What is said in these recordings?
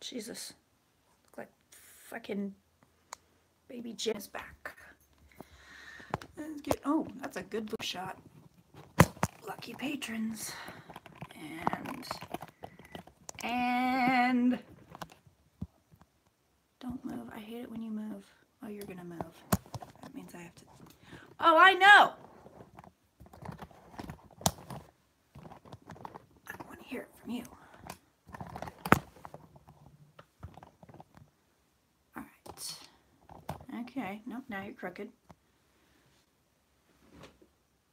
Jesus. Look like fucking baby Jim's back. Let's get, oh, that's a good boob shot. Lucky patrons. And don't move. I hate it when you move. Oh, you're gonna move. That means I have to. Oh, I know. I want to hear it from you. All right. Okay. Nope. Now you're crooked.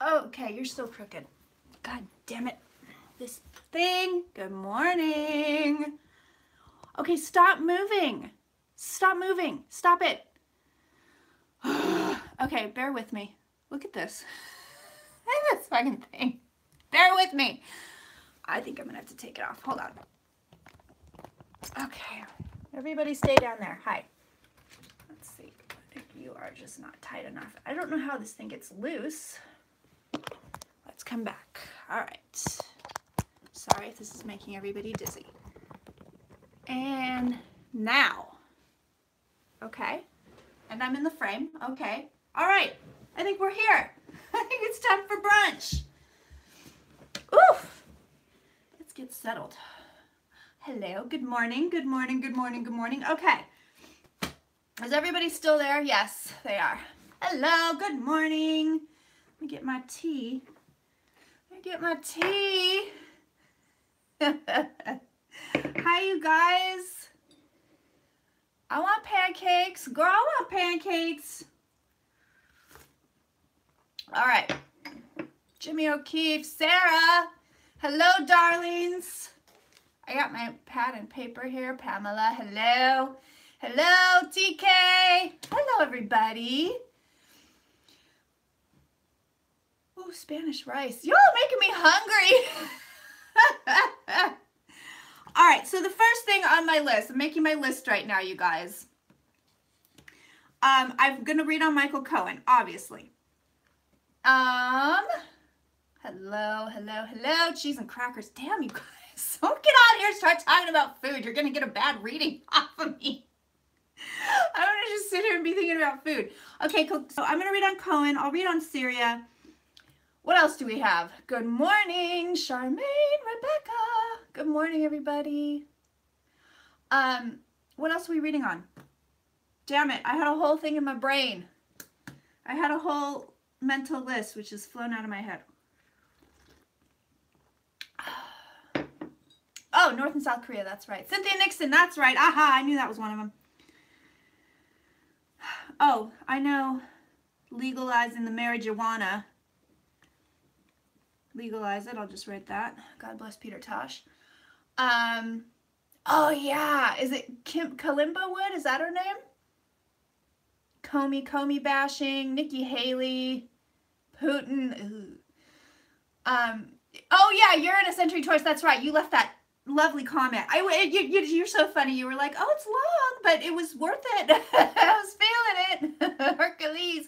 Okay, you're still crooked. God damn it. This thing. Good morning. Okay, stop moving. Stop moving. Stop it. Okay, bear with me. Look at this. Look at this fucking thing. Bear with me. I think I'm gonna have to take it off. Hold on. Okay. Everybody stay down there. Hi. Let's see. If you are just not tight enough. I don't know how this thing gets loose. Let's come back. All right. Sorry if this is making everybody dizzy. And now. Okay. And I'm in the frame. Okay. All right. I think we're here. I think it's time for brunch. Oof. Let's get settled. Hello. Good morning. Good morning. Good morning. Good morning. Okay. Is everybody still there? Yes, they are. Hello. Good morning. Let me get my tea. Let me get my tea. Hi, you guys. I want pancakes. Girl, I want pancakes. All right. Jimmy O'Keefe, Sarah. Hello, darlings. I got my pad and paper here. Pamela, hello. Hello, TK. Hello, everybody. Oh, Spanish rice. Y'all making me hungry. All right, so the first thing on my list, I'm making my list right now, you guys. I'm going to read on Michael Cohen, obviously. Hello, hello, hello. Cheese and crackers. Damn, you guys. Don't get on here and start talking about food. You're going to get a bad reading off of me. I want to just sit here and be thinking about food. Okay, cool. So I'm going to read on Cohen. I'll read on Syria. What else do we have? Good morning, Charmaine, Rebecca. Good morning, everybody. What else are we reading on? Damn it, I had a whole thing in my brain. I had a whole mental list, which has flown out of my head. Oh, North and South Korea, that's right. Cynthia Nixon, that's right. Aha, I knew that was one of them. Oh, I know. Legalizing the marijuana. Legalize it. I'll just write that. God bless Peter Tosh. Oh yeah, is it Kalimba Wood? Is that her name? Comey bashing. Nikki Haley. Putin. Oh yeah, you're in a Century Toys. That's right. You left that lovely comment. You're so funny. You were like, oh, it's long, but it was worth it. I was feeling it. Hercules.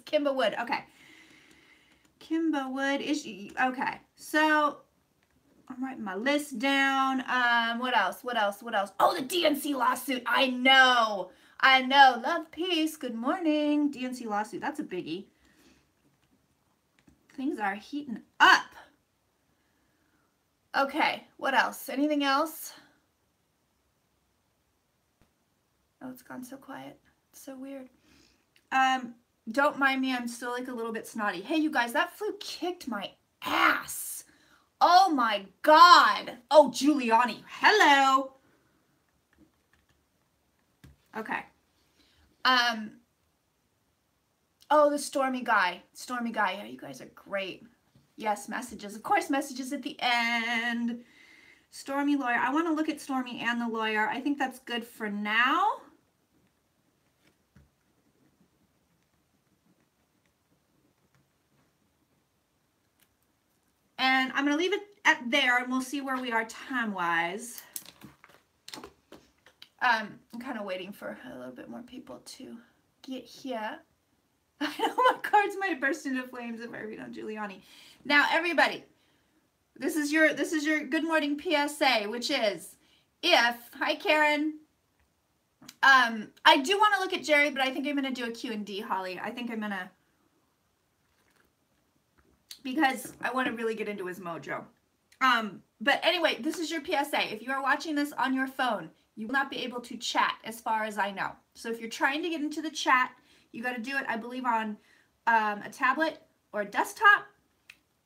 Kimba Wood. Okay. Kimba Wood is she? Okay, so I'm writing my list down. What else? Oh, the DNC lawsuit. I know. Love, peace. Good morning. DNC lawsuit. That's a biggie. Things are heating up. Okay, what else? Anything else? Oh, it's gone so quiet. It's so weird. Don't mind me, I'm still like a little bit snotty. Hey, you guys, that flu kicked my ass. Oh my God. Oh, Giuliani. Hello. Okay. Oh, the Stormy guy. Yeah, you guys are great. Yes, messages. Of course, messages at the end. Stormy lawyer. I want to look at Stormy and the lawyer. I think that's good for now. And I'm going to leave it at there, and we'll see where we are time-wise. I'm kind of waiting for a little bit more people to get here. I know my cards might burst into flames if I read on Giuliani. Now, everybody, this is your good morning PSA, which is, hi Karen. I do want to look at Jerry, but I think I'm going to do a Q&D, Holly. I think I'm going to, because I want to really get into his mojo. But anyway, this is your PSA. If you are watching this on your phone, you will not be able to chat as far as I know. So if you're trying to get into the chat, you got to do it, I believe, on a tablet or a desktop,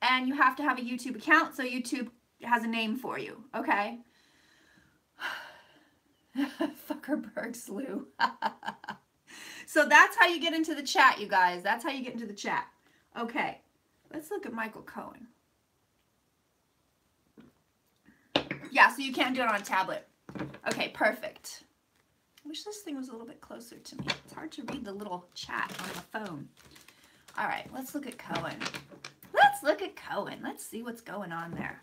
and you have to have a YouTube account so YouTube has a name for you, okay? Fuckerberg slew. So that's how you get into the chat, you guys. That's how you get into the chat. Okay, let's look at Michael Cohen. Yeah, so you can't do it on a tablet. Okay, perfect. I wish this thing was a little bit closer to me. It's hard to read the little chat on the phone. All right, let's look at Cohen. Let's look at Cohen. Let's see what's going on there.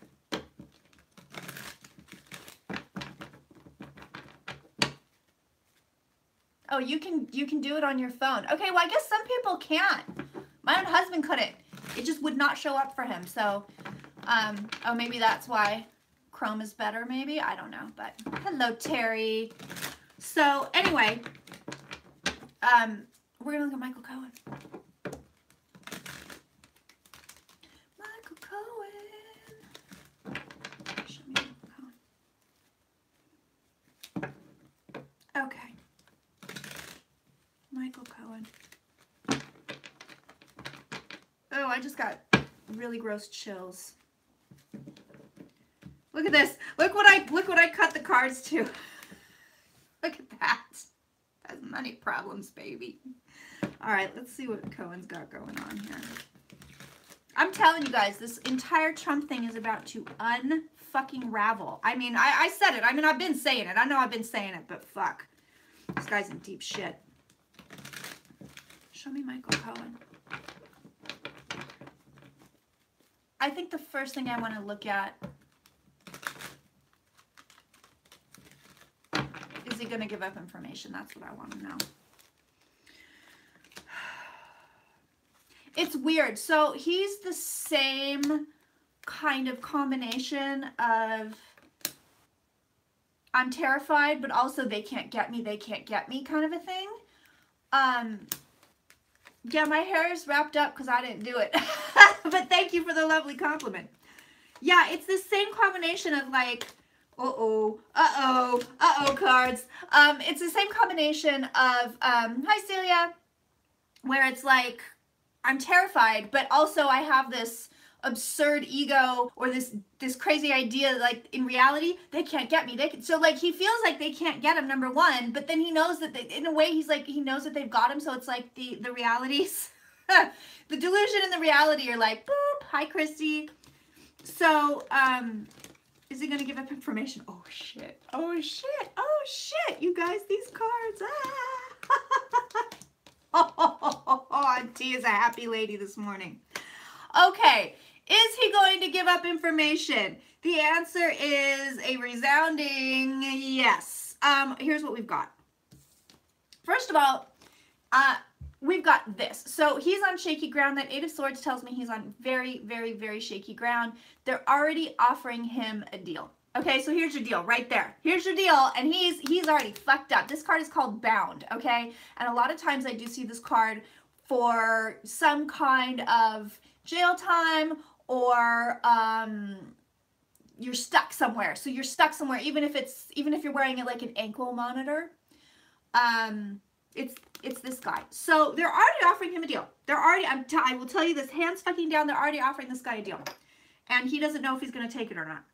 Oh, you can do it on your phone. Okay, well, I guess some people can't. My own husband couldn't. It just would not show up for him. So, oh, maybe that's why Chrome is better, maybe. I don't know, but hello, Terry. So, anyway, we're going to look at Michael Cohen. Michael Cohen. Show me Michael Cohen. Okay. Michael Cohen. Oh, I just got really gross chills. Look at this. Look what I cut the cards to. Look at that. That's money problems, baby. All right, let's see what Cohen's got going on here. I'm telling you guys, this entire Trump thing is about to unfucking ravel. I mean, I said it. I mean, I've been saying it. I know I've been saying it, but fuck. This guy's in deep shit. Show me Michael Cohen. I think the first thing I want to look at, is he going to give up information? That's what I want to know. It's weird. So he's the same kind of combination of I'm terrified, but also they can't get me kind of a thing. Yeah, my hair is wrapped up because I didn't do it. But thank you for the lovely compliment. Yeah, it's the same combination of like, uh-oh cards. It's the same combination of, hi Celia, where it's like, I'm terrified, but also I have this absurd ego or this crazy idea, like in reality, they can't get me. So like he feels like they can't get him, number one, but then he knows that in a way he's like, he knows that they've got him. So it's like the realities, the delusion and the reality are like, boop, hi Christy. So, is he going to give up information? Oh shit. Oh shit. Oh shit. You guys, these cards. Auntie is a happy lady this morning. Okay. Is he going to give up information? The answer is a resounding yes. Here's what we've got. First of all, we've got this. So he's on shaky ground. That Eight of Swords tells me he's on very, very, very shaky ground. They're already offering him a deal. Okay, so here's your deal right there. Here's your deal, and he's already fucked up. This card is called Bound, okay? And a lot of times I do see this card for some kind of jail time or you're stuck somewhere. So you're stuck somewhere, even if you're wearing it like an ankle monitor. It's this guy. So they're already offering him a deal. They're already, I will tell you this, hands fucking down, they're already offering this guy a deal. And he doesn't know if he's going to take it or not.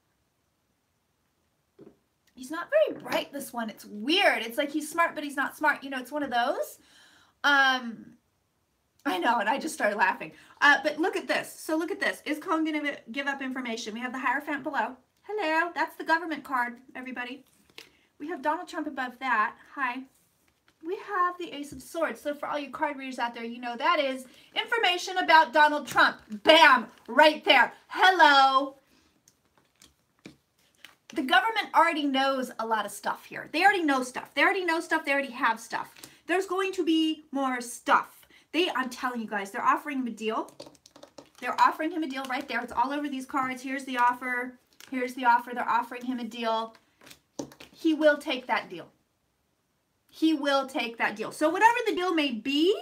He's not very bright, this one. It's weird. It's like he's smart, but he's not smart. You know, it's one of those. I know, and I just started laughing. But look at this. So look at this. Is Cohen going to give up information? We have the Hierophant below. Hello. That's the government card, everybody. We have Donald Trump above that. Hi. We have the Ace of Swords. So for all you card readers out there, you know that is information about Donald Trump. Bam! Right there. Hello. The government already knows a lot of stuff here. They already know stuff. They already know stuff. They already have stuff. There's going to be more stuff. I'm telling you guys, they're offering him a deal. They're offering him a deal right there. It's all over these cards. Here's the offer. Here's the offer. They're offering him a deal. he will take that deal. He will take that deal. So whatever the deal may be,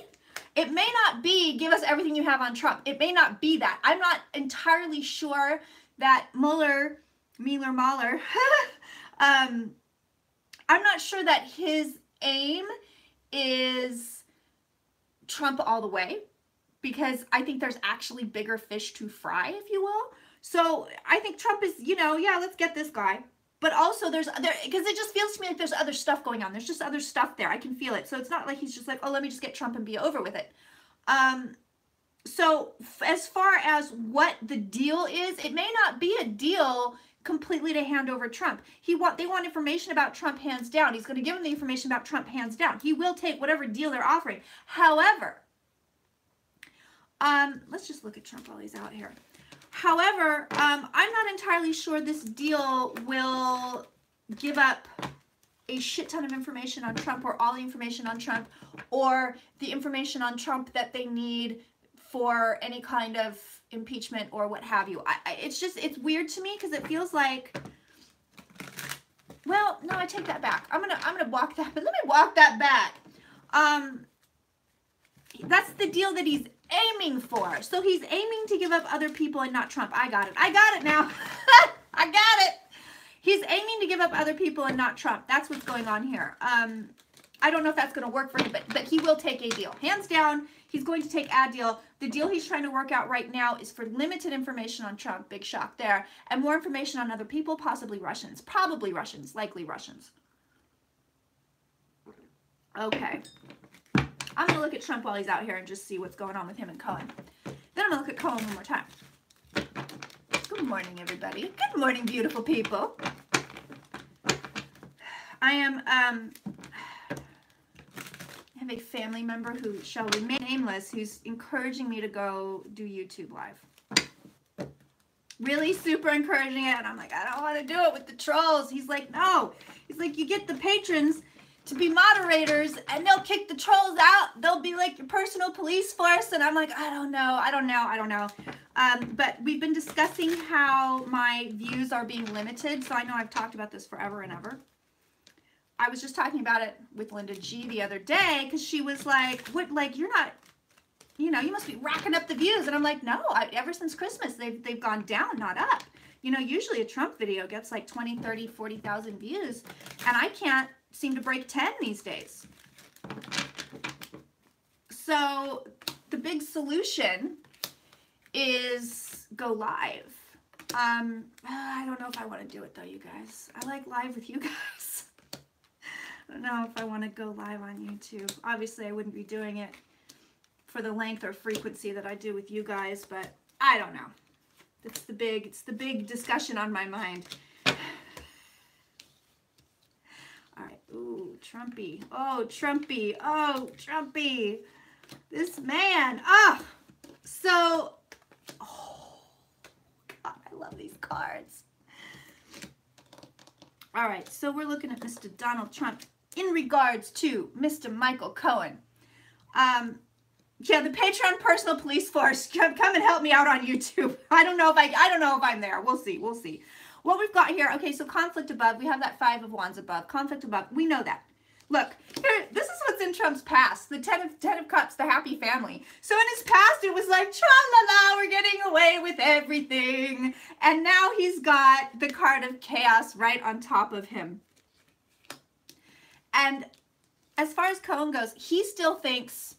it may not be give us everything you have on Trump. It may not be that. I'm not entirely sure that Mueller, I'm not sure that his aim is Trump all the way, because I think there's actually bigger fish to fry, if you will. So I think Trump is, you know, yeah, let's get this guy. But also because it just feels to me like there's other stuff going on. There's just other stuff there. I can feel it. So it's not like he's just like, oh, let me just get Trump and be over with it. So as far as what the deal is, it may not be a deal completely to hand over Trump. They want information about Trump hands down. He's going to give them the information about Trump hands down. He will take whatever deal they're offering. However, let's just look at Trump while he's out here. However, I'm not entirely sure this deal will give up a shit ton of information on Trump, or all the information on Trump, or the information on Trump that they need for any kind of impeachment or what have you. It's weird to me, because it feels like, well, no, I take that back. I'm gonna walk that, but let me walk that back. That's the deal that he's aiming for. So he's aiming to give up other people and not Trump. I got it now. I got it. He's aiming to give up other people and not Trump. That's what's going on here. I don't know if that's going to work for him, but he will take a deal. Hands down, he's going to take a deal. The deal he's trying to work out right now is for limited information on Trump. Big shock there. And more information on other people, possibly Russians. Probably Russians. Likely Russians. Okay. I'm going to look at Trump while he's out here and just see what's going on with him and Cohen. Then I'm going to look at Cohen one more time. Good morning, everybody. Good morning, beautiful people. I have a family member who shall remain nameless, who's encouraging me to go do YouTube Live. Really super encouraging it. And I'm like, I don't want to do it with the trolls. He's like, no. He's like, you get the patrons to be moderators and they'll kick the trolls out. They'll be like your personal police force. And I'm like, I don't know. But we've been discussing how my views are being limited. So I know I've talked about this forever and ever. I was just talking about it with Linda G the other day, because she was like, what, like, you're not, you know, you must be racking up the views. And I'm like, no, ever since Christmas, they've gone down, not up. You know, usually a Trump video gets like 20, 30, 40,000 views. And I can't seem to break 10 these days. So the big solution is go live. I don't know if I want to do it though, you guys. I like live with you guys. I don't know if I want to go live on YouTube. Obviously, I wouldn't be doing it for the length or frequency that I do with you guys, but I don't know. It's the big discussion on my mind. All right. Ooh, Trumpy. Oh, Trumpy. Oh, Trumpy. This man. Oh. So, oh, God, I love these cards. All right. So we're looking at Mr. Donald Trump in regards to Mr. Michael Cohen. Yeah, the Patreon personal police force, come and help me out on YouTube. I don't know if I'm there. We'll see. What we've got here, okay, so conflict above, we have that 5 of Wands above. Conflict above, we know that. Look, here, this is what's in Trump's past. The 10 of Cups, the happy family. So in his past, it was like, tra-la-la, we're getting away with everything. And now he's got the card of chaos right on top of him. And as far as Cohen goes, he still thinks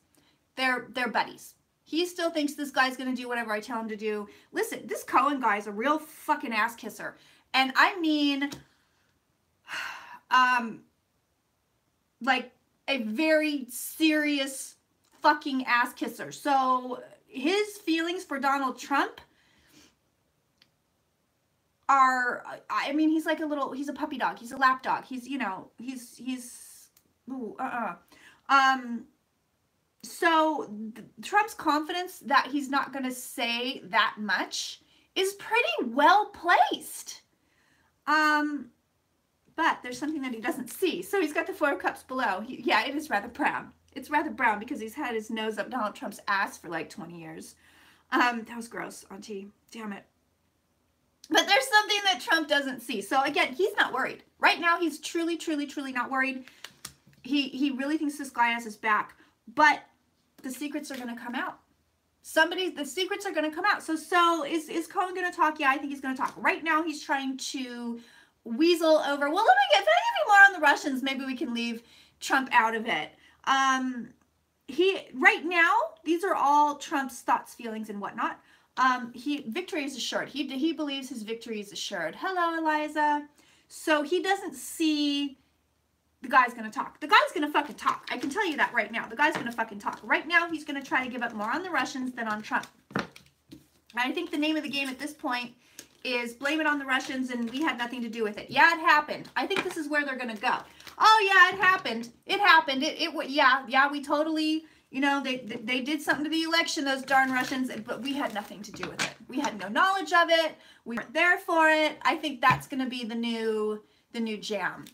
they're buddies. He still thinks this guy's going to do whatever I tell him to do. Listen, this Cohen guy is a real fucking ass kisser. And I mean, like a very serious fucking ass kisser. So his feelings for Donald Trump are, I mean, he's like he's a puppy dog. He's a lap dog. He's, you know, so Trump's confidence that he's not going to say that much is pretty well placed. But there's something that he doesn't see. So he's got the 4 of Cups below. Yeah, it is rather brown. It's rather brown because he's had his nose up Donald Trump's ass for like 20 years. That was gross, Auntie. Damn it. But there's something that Trump doesn't see. So again, he's not worried. Right now, he's truly, truly, truly not worried. He really thinks this guy has his back. But the secrets are going to come out. The secrets are going to come out. So is Cohen going to talk? Yeah, I think he's going to talk. Right now, he's trying to weasel over, well, if I give you more on the Russians, maybe we can leave Trump out of it. Right now, these are all Trump's thoughts, feelings, and whatnot. Victory is assured. He believes his victory is assured. Hello, Eliza. So he doesn't see the guy's going to talk. The guy's going to fucking talk. I can tell you that right now. The guy's going to fucking talk. Right now, he's going to try to give up more on the Russians than on Trump. I think the name of the game at this point is blame it on the Russians and we had nothing to do with it. Yeah, it happened. I think this is where they're going to go. Oh, yeah, it happened. It happened. Yeah, we totally, you know, they did something to the election, those darn Russians, but we had nothing to do with it. We had no knowledge of it. We weren't there for it. I think that's going to be the new jam.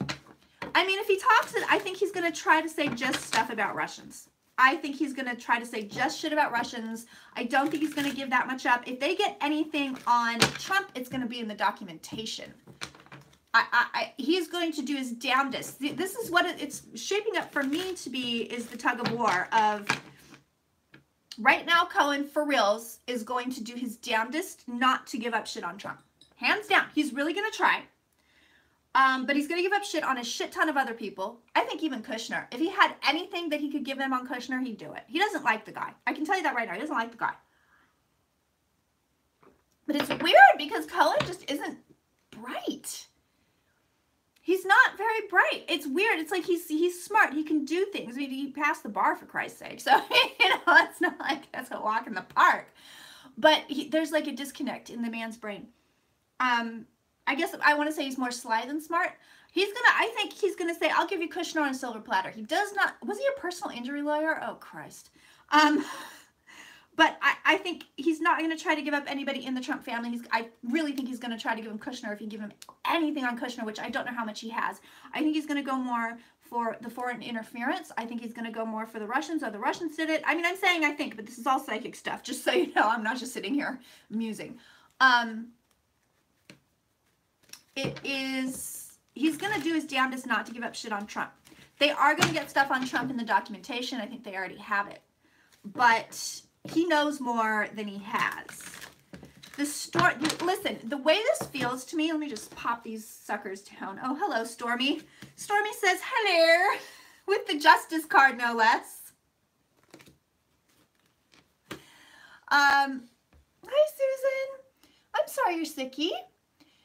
I mean, if he talks it, I think he's going to try to say just stuff about Russians. I think he's going to try to say just shit about Russians. I don't think he's going to give that much up. If they get anything on Trump, it's going to be in the documentation. He's going to do his damnedest. This is what it's shaping up for me to be, is the tug of war of, right now, Cohen, for reals, is going to do his damnedest not to give up shit on Trump. Hands down. He's really going to try. But he's going to give up shit on a shit ton of other people. I think even Kushner. If he had anything that he could give them on Kushner, he'd do it. He doesn't like the guy. I can tell you that right now. He doesn't like the guy. But it's weird because Cohen just isn't bright. He's not very bright. It's weird. It's like he's smart. He can do things. I mean, he passed the bar, for Christ's sake. So, you know, it's not like that's a walk in the park. But there's like a disconnect in the man's brain. I guess I want to say he's more sly than smart. I think he's gonna say, I'll give you Kushner on a silver platter. He does not, was he a personal injury lawyer? Oh, Christ. But I think he's not gonna try to give up anybody in the Trump family. I really think he's gonna try to give him Kushner if he give him anything on Kushner, which I don't know how much he has. I think he's gonna go more for the foreign interference. I think he's gonna go more for the Russians, or the Russians did it. I mean, I'm saying I think, but this is all psychic stuff, just so you know. I'm not just sitting here musing. He's going to do his damnedest not to give up shit on Trump. They are going to get stuff on Trump in the documentation. I think they already have it. But he knows more than he has. Listen, the way this feels to me, let me just pop these suckers down. Oh, hello, Stormy. Stormy says, hello, with the Justice card, no less. Hi, Susan. I'm sorry you're sicky.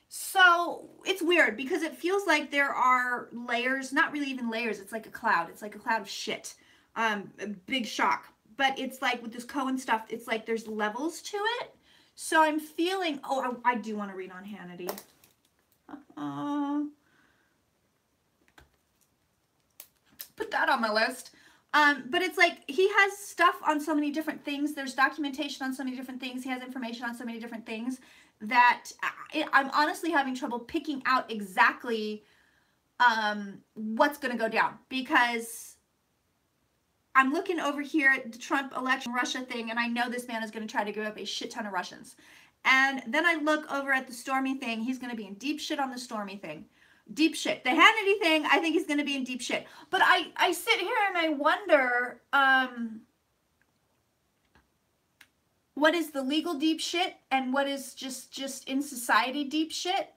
So it's weird because it feels like there are layers, not really even layers. It's like a cloud. It's like a cloud of shit. A big shock. But it's like with this Cohen stuff, it's like there's levels to it. So I'm feeling, oh, I do want to read on Hannity. Put that on my list. But it's like he has stuff on so many different things. There's documentation on so many different things. He has information on so many different things that I'm honestly having trouble picking out exactly what's going to go down, because I'm looking over here at the Trump election Russia thing, and I know this man is going to try to give up a shit ton of Russians. And then I look over at the Stormy thing. He's going to be in deep shit on the Stormy thing. Deep shit. The Hannity thing, I think he's going to be in deep shit. But I sit here and I wonder, what is the legal deep shit and what is just in society deep shit?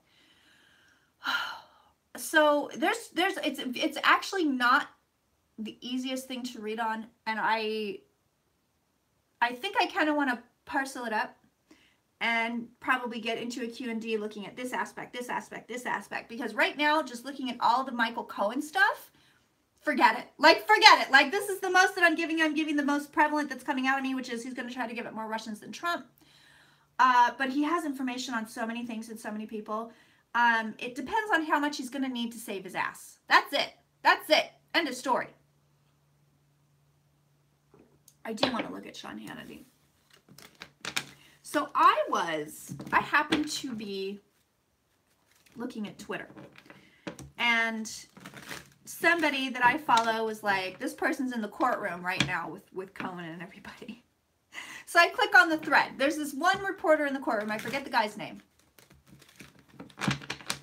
So it's actually not the easiest thing to read on, and I think I kind of want to parcel it up and probably get into a Q&D looking at this aspect, this aspect, this aspect, because right now, just looking at all the Michael Cohen stuff, forget it. Like, forget it. Like, this is the most that I'm giving the most prevalent that's coming out of me, which is he's going to try to give it more Russians than Trump. But he has information on so many things and so many people. It depends on how much he's going to need to save his ass. That's it. That's it. End of story. I do want to look at Sean Hannity. So I happened to be looking at Twitter, and somebody that I follow was like, this person's in the courtroom right now with Cohen and everybody. So I click on the thread. There's this one reporter in the courtroom. I forget the guy's name.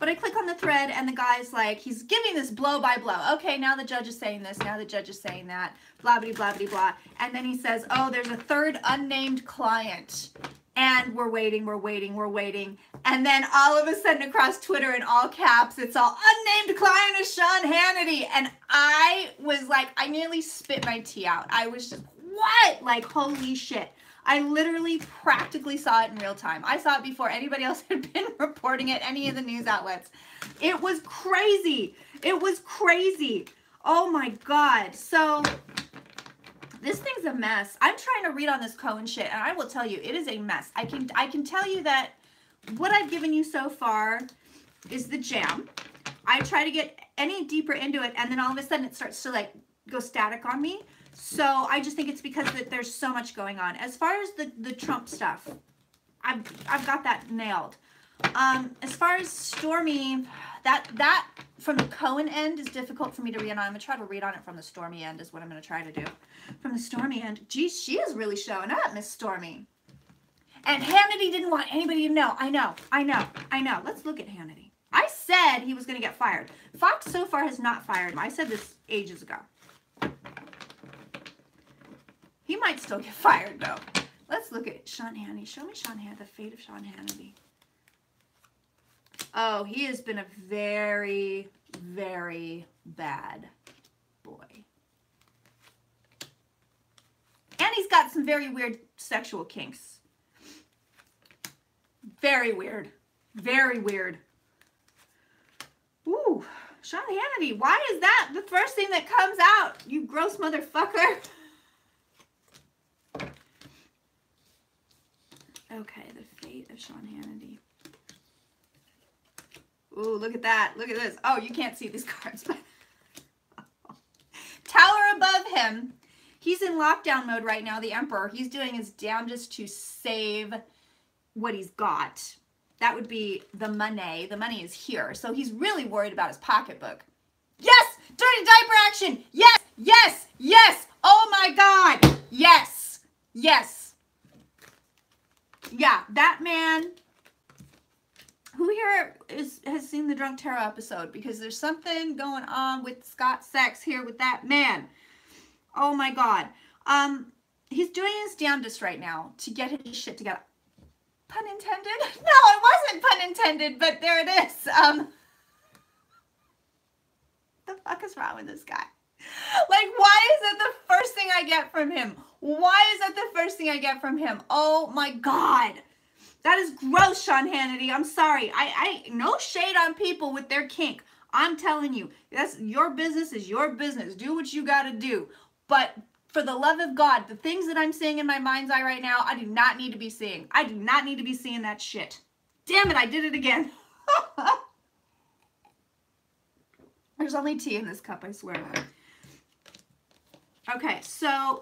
But I click on the thread and the guy's like, he's giving this blow by blow. Okay, now the judge is saying this, now the judge is saying that, blah, blah, blah, blah, blah. And then he says, oh, there's a third unnamed client. And we're waiting, we're waiting, we're waiting. And then all of a sudden across Twitter in all caps, it's all unnamed client is Sean Hannity. And I was like, I nearly spit my tea out. I was just, what? Like, holy shit. I literally practically saw it in real time. I saw it before anybody else had been reporting it, any of the news outlets. It was crazy. It was crazy. Oh my God. So this thing's a mess. I'm trying to read on this Cohen shit, and I will tell you, it is a mess. I can tell you that what I've given you so far is the jam. I try to get any deeper into it, and then all of a sudden it starts to like go static on me. So I just think it's because that there's so much going on. As far as the Trump stuff, I've got that nailed. As far as Stormy, that from the Cohen end is difficult for me to read on. I'm gonna try to read on it from the Stormy end is what I'm gonna try to do. From the Stormy end, geez, she is really showing up, Miss Stormy. And Hannity didn't want anybody to know. I know. Let's look at Hannity. I said he was gonna get fired. Fox so far has not fired him. I said this ages ago. He might still get fired, though. Let's look at Sean Hannity. Show me Sean Hannity, the fate of Sean Hannity. Oh, he has been a very, very bad boy. And he's got some very weird sexual kinks. Very weird. Very weird. Ooh, Sean Hannity. Why is that the first thing that comes out? You gross motherfucker. Okay, the fate of Sean Hannity. Ooh, look at that. Look at this. Oh, you can't see these cards. Tower above him. He's in lockdown mode right now, the Emperor. He's doing his damnedest to save what he's got. That would be the money. The money is here. So he's really worried about his pocketbook. Yes! Dirty diaper action! Yes! Yes! Yes! Oh my God! Yes! Yes! Yeah, that man. Who here has seen the Drunk Tarot episode? Because there's something going on with Scott Sex here with that man. Oh my God. He's doing his damnedest right now to get his shit together. Pun intended? No, it wasn't pun intended, but there it is. The fuck is wrong with this guy? Like, why is that the first thing I get from him? Why is that the first thing I get from him? Oh my God. That is gross, Sean Hannity. I'm sorry. I no shade on people with their kink. I'm telling you, that's your business is your business. Do what you got to do. But for the love of God, the things that I'm seeing in my mind's eye right now, I do not need to be seeing. I do not need to be seeing that shit. Damn it, I did it again. There's only tea in this cup, I swear. Okay, so,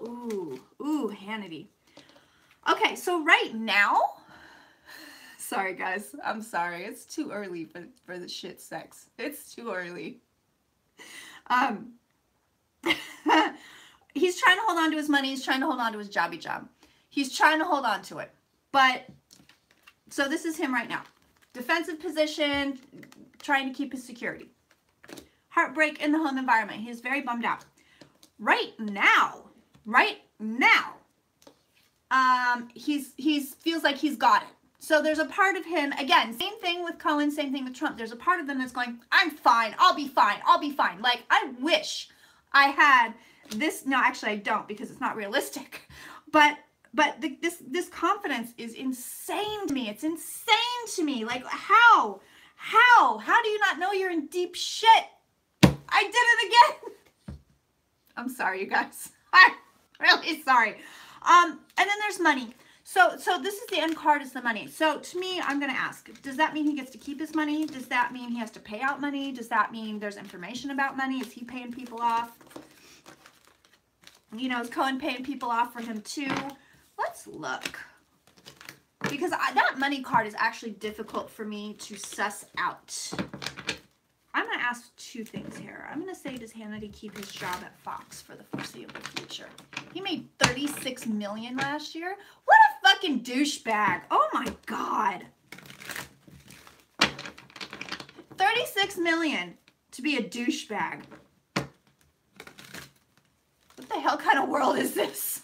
ooh, Hannity. Okay, so right now, sorry guys, I'm sorry. It's too early for the shit sex. It's too early. He's trying to hold on to his money. He's trying to hold on to his jobby job. He's trying to hold on to it. But, so this is him right now. Defensive position, trying to keep his security. Heartbreak in the home environment. He's very bummed out. Right now, he feels like he's got it. So there's a part of him, again, same thing with Cohen, same thing with Trump. There's a part of them that's going, I'm fine, I'll be fine, I'll be fine. Like, I wish I had this, no, actually I don't because it's not realistic. But this confidence is insane to me. It's insane to me. Like, how do you not know you're in deep shit? I did it again. I'm sorry, you guys. I'm really sorry. And then there's money. So this is the end card is the money. So to me, I'm going to ask, does that mean he gets to keep his money? Does that mean he has to pay out money? Does that mean there's information about money? Is he paying people off? You know, is Cohen paying people off for him too? Let's look. Because that money card is actually difficult for me to suss out. I'm going to ask two things here. I'm going to say, does Hannity keep his job at Fox for the foreseeable future? He made $36 million last year. What a fucking douchebag. Oh my God. $36 $26 million to be a douchebag. What the hell kind of world is this?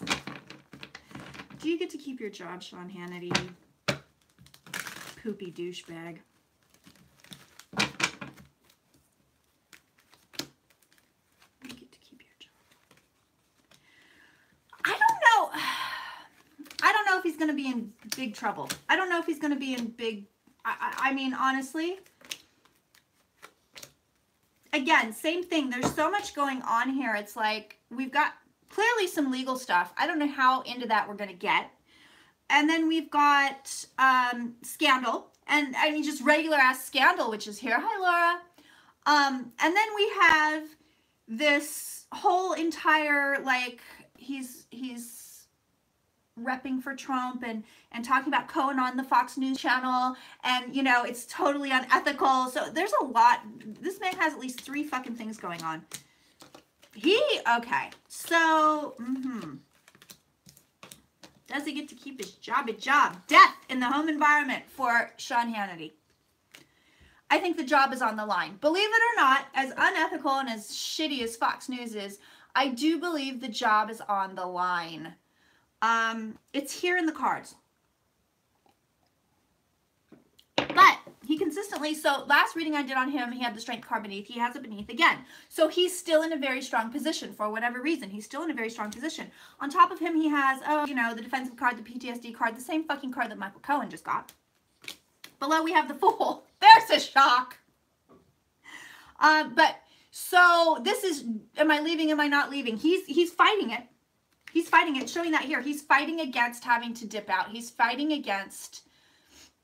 Do you get to keep your job, Sean Hannity? Poopy douchebag. You get to keep your job. I don't know. I don't know if he's going to be in big trouble. I don't know if he's going to be in big... I mean, honestly... Again, same thing. There's so much going on here. It's like we've got clearly some legal stuff. I don't know how into that we're going to get. And then we've got scandal. And I mean, just regular ass scandal, which is here. Hi, Laura. And then we have this whole entire, like, he's repping for Trump and talking about Cohen on the Fox News channel, and, you know, it's totally unethical. So there's a lot. This man has at least 3 fucking things going on. Okay, so, does he get to keep his job? Death in the home environment for Sean Hannity. I think the job is on the line. Believe it or not, as unethical and as shitty as Fox News is, I do believe the job is on the line. It's here in the cards. But he consistently, so last reading I did on him, he had the strength card beneath. He has it beneath again. So he's still in a very strong position for whatever reason. He's still in a very strong position. On top of him, he has, you know, the defensive card, the PTSD card, the same fucking card that Michael Cohen just got. Below we have the Fool. There's a shock. But so this is, am I leaving? Am I not leaving? He's fighting it. He's fighting it, showing that here. He's fighting against having to dip out. He's fighting against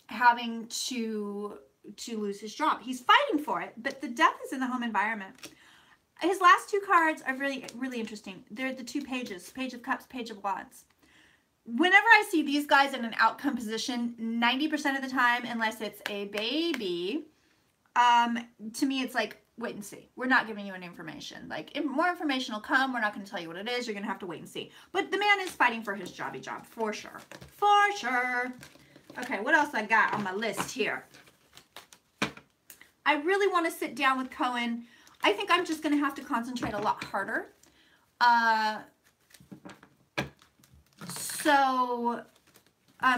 having to lose his job. He's fighting for it, but the death is in the home environment. His last 2 cards are really, really interesting. They're the 2 pages, Page of Cups, Page of Wands. Whenever I see these guys in an outcome position, 90% of the time, unless it's a baby, to me it's like, wait and see. We're not giving you any information. Like, if more information will come. We're not going to tell you what it is. You're going to have to wait and see. But the man is fighting for his job, for sure. For sure. Okay, what else I got on my list here? I really want to sit down with Cohen. I think I'm just going to have to concentrate a lot harder.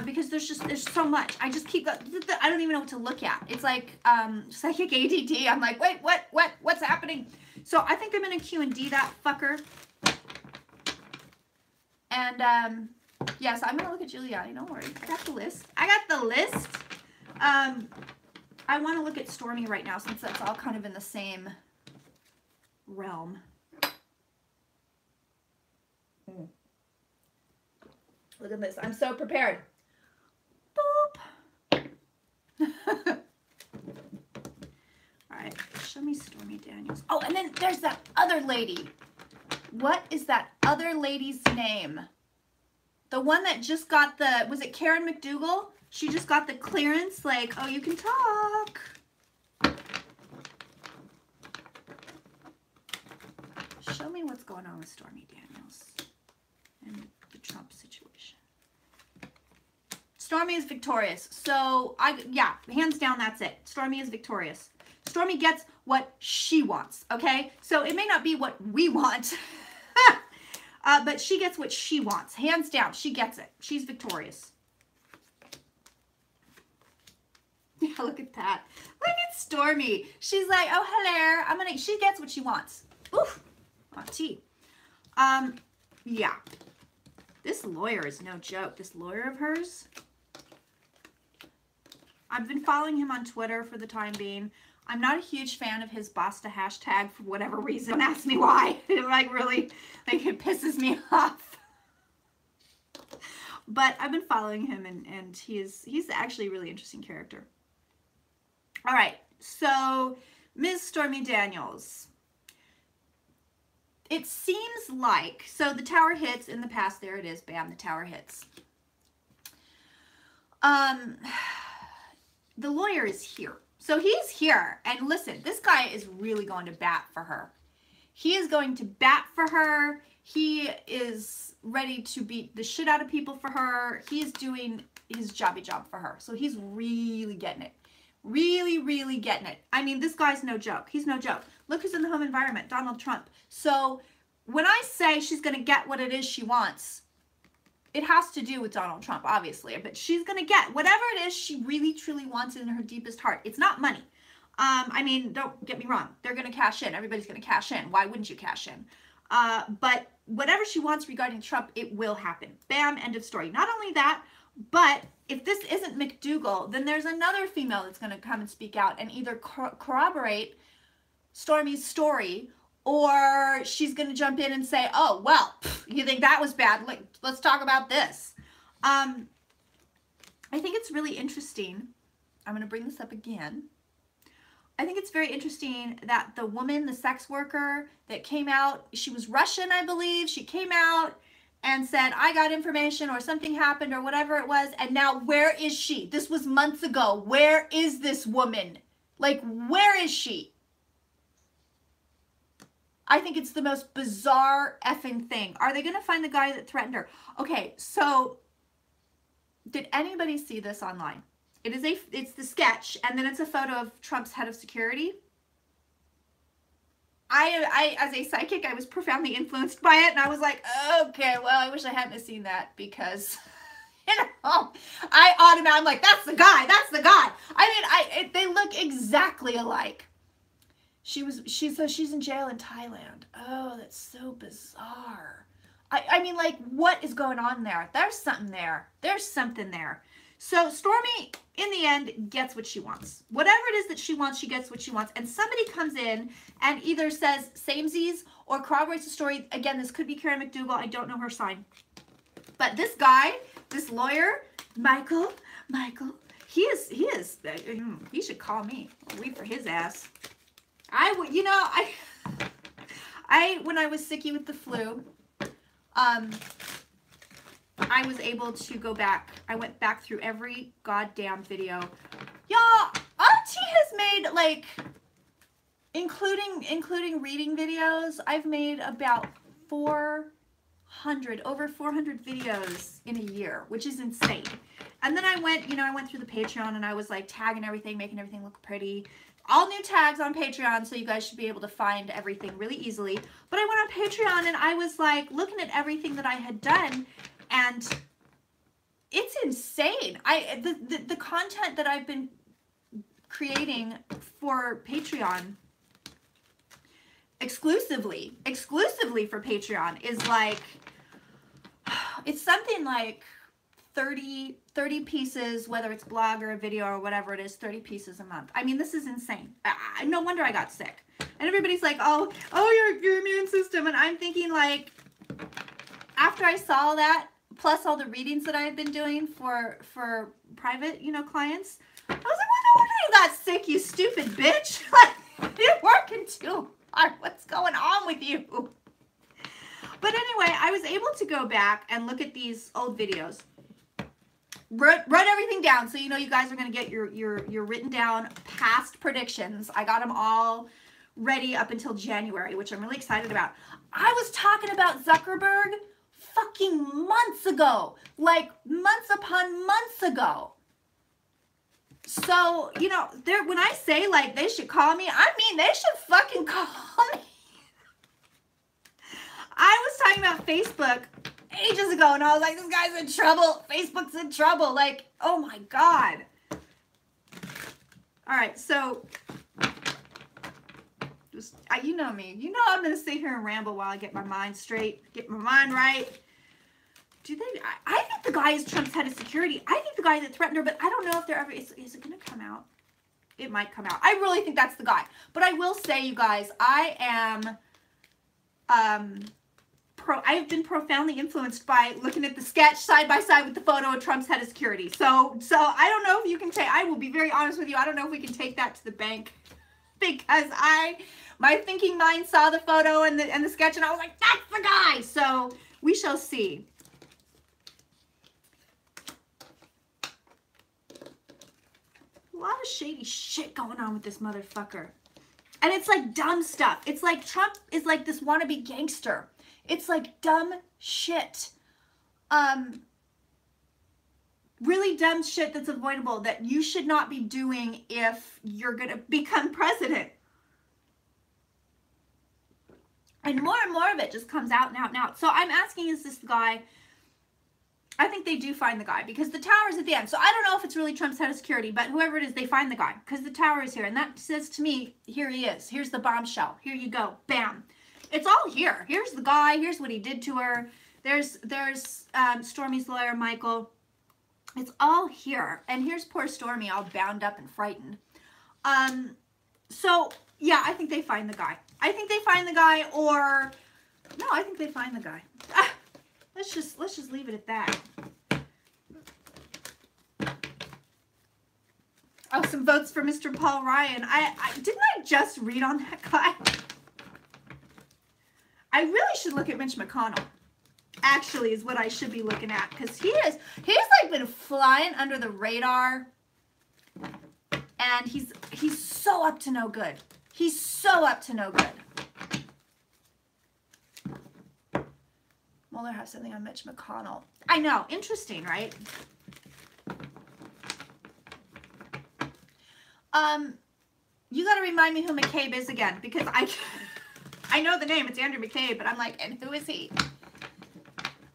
Because there's so much. I just keep, I don't even know what to look at. It's like psychic ADD. I'm like, wait, what's happening? So I think I'm going to Q&D that fucker. And, yeah, so I'm going to look at Giuliani. Don't worry. I got the list. I want to look at Stormy right now since that's all kind of in the same realm. Look at this. I'm so prepared. Boop. All right. Show me Stormy Daniels. Oh, and then there's that other lady. What is that other lady's name? The one that just got the, was it Karen McDougal? She just got the clearance, like, oh, you can talk. Show me what's going on with Stormy Daniels and the Trump situation. Stormy is victorious. So, yeah, hands down, that's it. Stormy is victorious. Stormy gets what she wants, okay? So, it may not be what we want, but she gets what she wants. Hands down, she gets it. She's victorious. Yeah, look at that. Look at Stormy. She's like, oh, hello. She gets what she wants. Oof. Hot tea. Yeah. This lawyer is no joke. This lawyer of hers. I've been following him on Twitter for the time being. I'm not a huge fan of his Basta hashtag for whatever reason. Don't ask me why. It it pisses me off. But I've been following him and he's actually a really interesting character. All right. So, Ms. Stormy Daniels. It seems like, so the tower hits in the past, there it is, bam, the tower hits. The lawyer is here. So he's here, and listen, this guy is really going to bat for her. He is going to bat for her. He is ready to beat the shit out of people for her. He is doing his jobby job for her. So he's really getting it. Really, really getting it. I mean, this guy's no joke. He's no joke. Look who's in the home environment, Donald Trump. So when I say she's going to get what it is she wants, it has to do with Donald Trump, obviously. But she's going to get whatever it is she really, truly wants in her deepest heart. It's not money. I mean, don't get me wrong. They're going to cash in. Everybody's going to cash in. Why wouldn't you cash in? But whatever she wants regarding Trump, it will happen. Bam, end of story. Not only that, but if this isn't McDougal, then there's another female that's going to come and speak out and either corroborate Stormy's story, or she's going to jump in and say, oh, well, you think that was bad? Let's talk about this. I think it's really interesting. I'm going to bring this up again. I think it's very interesting that the woman, the sex worker that came out, she was Russian, I believe. She came out and said, I got information or something happened or whatever it was. And now where is she? This was months ago. Where is this woman? Like, where is she? I think it's the most bizarre effing thing. Are they going to find the guy that threatened her? Okay, so did anybody see this online? It's the sketch, and then it's a photo of Trump's head of security. I, as a psychic, I was profoundly influenced by it, and I was like, okay, well, I wish I hadn't have seen that because, you know, I'm like, that's the guy, that's the guy. I mean, they look exactly alike. She's in jail in Thailand. Oh, that's so bizarre. I mean, like, what is going on there? There's something there. There's something there. So Stormy, in the end, gets what she wants. Whatever it is that she wants, she gets what she wants. And somebody comes in and either says samesies or corroborates the story. Again, this could be Karen McDougal. I don't know her sign. But this guy, this lawyer, Michael, he should call me. I'll wait for his ass. When I was sicky with the flu, I was able to go back. I went back through every goddamn video. Y'all, Auntie has made, like, including reading videos, I've made about over 400 videos in a year, which is insane. And then I went through the Patreon and I was like tagging everything, making everything look pretty. All new tags on Patreon, so you guys should be able to find everything really easily. But I went on Patreon and I was like looking at everything that I had done, and it's insane. The content that I've been creating for Patreon exclusively for Patreon is like, it's something like 30 pieces, whether it's blog or a video or whatever it is, 30 pieces a month. I mean, this is insane. No wonder I got sick. And everybody's like, oh, your immune system. And I'm thinking, like, after I saw that, plus all the readings that I've been doing for private, clients, I was like, well, no wonder you got sick, you stupid bitch. Like, you're working too hard. What's going on with you? But anyway, I was able to go back and look at these old videos. Wrote everything down, so you guys are going to get your written down past predictions. I got them all ready up until January, which I'm really excited about. I was talking about Zuckerberg fucking months ago, like months upon months ago. So, when I say, like, they should call me, I mean, they should fucking call me. I was talking about Facebook ages ago, and I was like, this guy's in trouble. Facebook's in trouble. Like, oh my God. All right, so, just, you know me. I'm going to sit here and ramble while I get my mind straight, get my mind right. I think the guy is Trump's head of security. I think the guy that threatened her, but I don't know if there ever is it going to come out? It might come out. I really think that's the guy. But I will say, you guys, I am, I've been profoundly influenced by looking at the sketch side by side with the photo of Trump's head of security. So I don't know if you can take, I will be very honest with you, I don't know if we can take that to the bank, because my thinking mind saw the photo and the sketch, and I was like, that's the guy. So we shall see. A lot of shady shit going on with this motherfucker. And it's like dumb stuff. It's like Trump is like this wannabe gangster. It's like dumb shit. Really dumb shit that's avoidable that you should not be doing if you're going to become president. And more of it just comes out and out and out. So I'm asking, is this the guy? I think they do find the guy because the tower is at the end. So I don't know if it's really Trump's head of security, but whoever it is, they find the guy because the tower is here. And that says to me, here he is. Here's the bombshell. Here you go. Bam. It's all here. Here's the guy. Here's what he did to her. There's Stormy's lawyer, Michael. It's all here. And here's poor Stormy all bound up and frightened. So, yeah, I think they find the guy. I think they find the guy or... No, I think they find the guy. Let's just leave it at that. Oh, some votes for Mr. Paul Ryan. Didn't I just read on that guy? I really should look at Mitch McConnell. Actually, is what I should be looking at because he's like been flying under the radar, and he's so up to no good. He's so up to no good. Mueller has something on Mitch McConnell. I know, interesting, right? You got to remind me who McCabe is again because I know the name. It's Andrew McCabe, but I'm like, and who is he?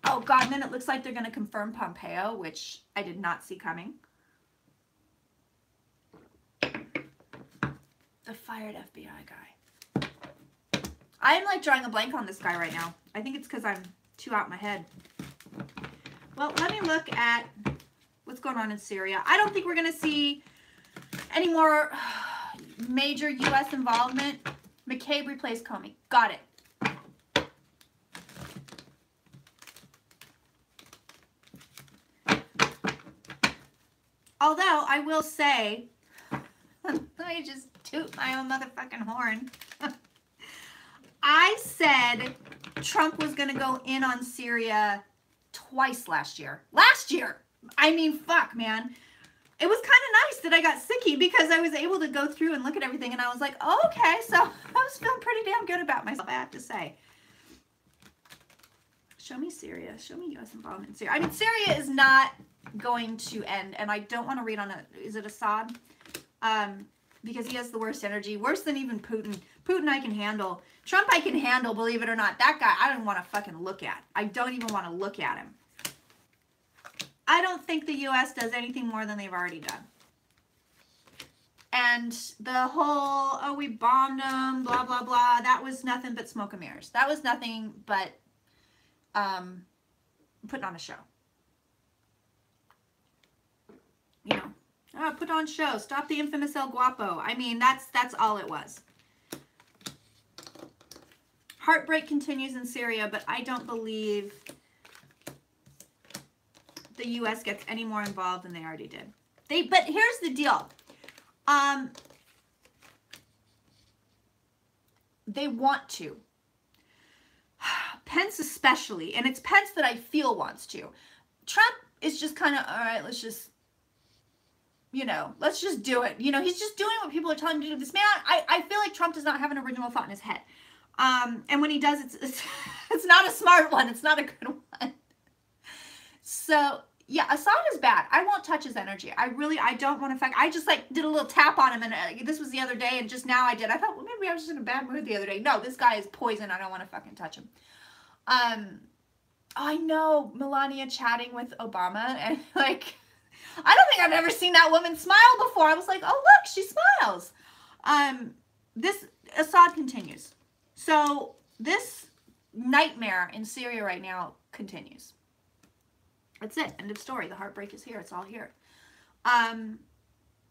Oh, God, and then it looks like they're going to confirm Pompeo, which I did not see coming. The fired FBI guy. I'm like drawing a blank on this guy right now. I think it's because I'm too out my head. Well, let me look at what's going on in Syria. I don't think we're going to see any more major U.S. involvement. McCabe replaced Comey. Got it. Although, I will say, let me just toot my own motherfucking horn. I said Trump was going to go in on Syria twice last year. Last year! I mean, fuck, man. It was kind of nice that I got sicky because I was able to go through and look at everything and I was like, oh, okay, so I was feeling pretty damn good about myself, I have to say. Show me Syria. Show me U.S. involvement in Syria. I mean, Syria is not going to end, and I don't want to read on it. Is it Assad? Because he has the worst energy. Worse than even Putin. Putin I can handle. Trump I can handle, believe it or not. That guy I don't want to fucking look at. I don't even want to look at him. I don't think the U.S. does anything more than they've already done. And the whole, oh, we bombed them, blah, blah, blah, that was nothing but smoke and mirrors. That was nothing but putting on a show. You know, oh, put on show. Stop the infamous El Guapo. I mean, that's all it was. Heartbreak continues in Syria, but I don't believe the U.S. gets any more involved than they already did. But here's the deal. They want to. Pence especially, and it's Pence that I feel wants to. Trump is just kind of, all right, let's just, you know, let's just do it. You know, he's just doing what people are telling him to do. This man, I feel like Trump does not have an original thought in his head. And when he does, it's not a smart one. It's not a good one. So, yeah, Assad is bad. I won't touch his energy. I don't want to affect. I just, like, did a little tap on him, and this was the other day, and just now I did. I thought, well, maybe I was just in a bad mood the other day. No, this guy is poison. I don't want to fucking touch him. I know Melania chatting with Obama, and, like, I don't think I've ever seen that woman smile before. I was like, oh, look, she smiles. This Assad continues. So this nightmare in Syria right now continues. That's it. End of story. The heartbreak is here. It's all here.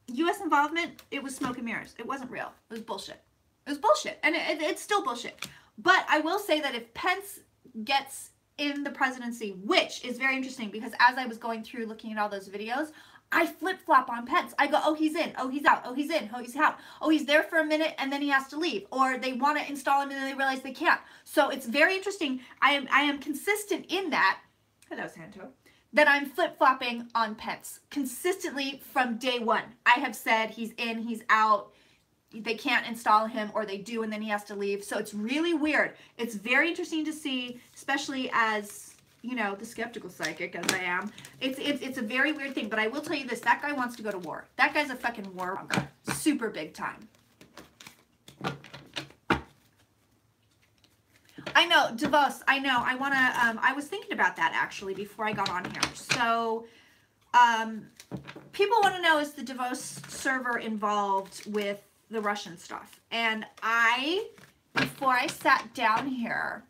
U.S. involvement, it was smoke and mirrors. It wasn't real. It was bullshit. It was bullshit. And it's still bullshit. But I will say that if Pence gets in the presidency, which is very interesting because as I was going through looking at all those videos, I flip-flop on Pence. I go, oh, he's in. Oh, he's out. Oh, he's in. Oh, he's out. Oh, he's there for a minute and then he has to leave. Or they want to install him and then they realize they can't. So it's very interesting. I am consistent in that. Hello, Santo. That I'm flip-flopping on Pence consistently from day one. I have said he's in, he's out. They can't install him, or they do and then he has to leave. So it's really weird. It's very interesting to see, especially as, you know, the skeptical psychic as I am, it's a very weird thing. But I will tell you this, that guy wants to go to war. That guy's a fucking warmonger. Super big time. I know, DeVos, I know. I want to, I was thinking about that actually before I got on here. So, people want to know, is the DeVos server involved with the Russian stuff? And before I sat down here,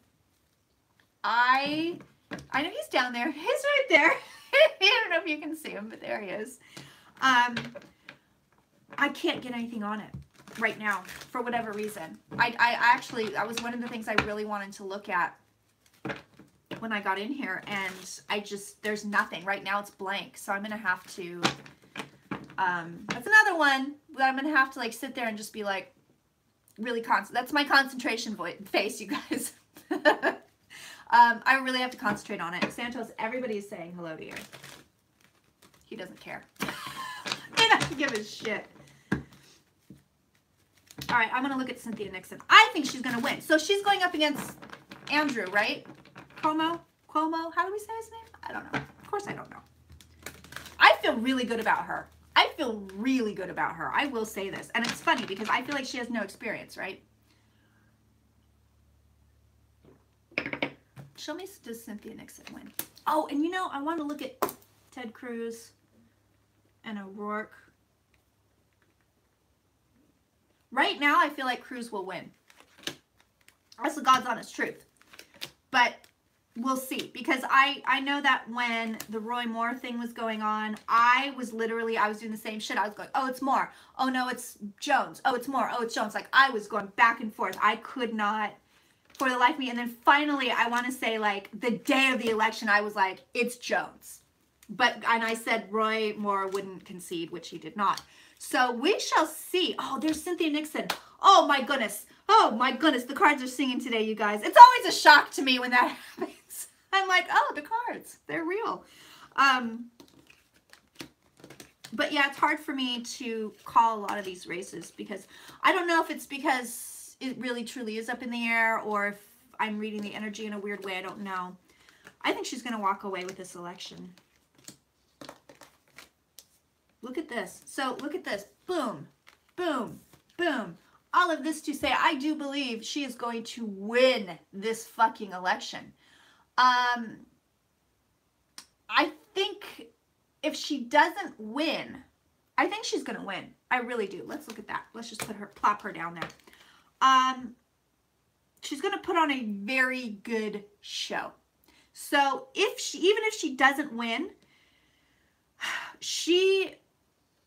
I know he's down there. He's right there. I don't know if you can see him, but there he is. I can't get anything on it right now for whatever reason. That was one of the things I really wanted to look at when I got in here, and there's nothing. Right now it's blank, so I'm going to have to, that's another one that I'm going to have to like sit there and just be like, really that's my concentration face, you guys. I really have to concentrate on it. Santos, everybody is saying hello to you. He doesn't care. He doesn't give a shit. All right, I'm going to look at Cynthia Nixon. I think she's going to win. So she's going up against Andrew, right? Cuomo? How do we say his name? I don't know. Of course I don't know. I feel really good about her. I feel really good about her. I will say this. And it's funny because I feel like she has no experience, right? Show me, does Cynthia Nixon win? Oh, and you know, I want to look at Ted Cruz and O'Rourke. Right now, I feel like Cruz will win. That's the God's honest truth. But we'll see. Because I know that when the Roy Moore thing was going on, I was doing the same shit. I was going, oh, it's Moore. Oh, no, it's Jones. Oh, it's Moore. Oh, it's Jones. Like, I was going back and forth. I could not, for the life of me. And then finally, I want to say, like, the day of the election, I was like, it's Jones. And I said Roy Moore wouldn't concede, which he did not. So we shall see. Oh, there's Cynthia Nixon. Oh, my goodness. Oh, my goodness. The cards are singing today, you guys. It's always a shock to me when that happens. I'm like, oh, the cards. They're real. But, yeah, it's hard for me to call a lot of these races because I don't know if it's because it really truly is up in the air or if I'm reading the energy in a weird way. I don't know. I think she's going to walk away with this election. Look at this. So look at this. Boom, boom, boom. All of this to say, I do believe she is going to win this fucking election. I think if she doesn't win, I think she's going to win. I really do. Let's look at that. Let's just plop her down there. She's going to put on a very good show. So even if she doesn't win, she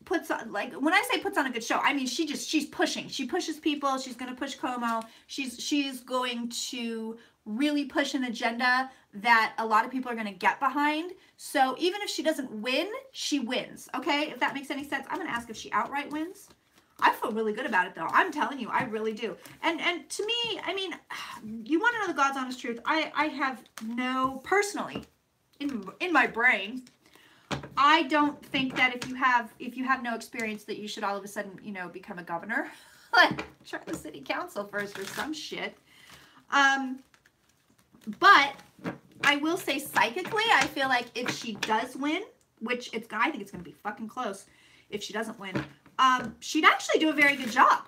puts on, like, when I say puts on a good show, I mean she's pushing. She pushes people. She's going to push Cuomo. She's going to really push an agenda that a lot of people are going to get behind. So even if she doesn't win, she wins. Okay, if that makes any sense. I'm going to ask if she outright wins. I feel really good about it, though. I'm telling you, I really do. And to me, I mean, you want to know the God's honest truth. I have no, personally, in my brain, I don't think that if you have no experience that you should all of a sudden, you know, become a governor. Like, try the city council first or some shit. But I will say psychically, I feel like if she does win, which I think it's going to be fucking close if she doesn't win, she'd actually do a very good job.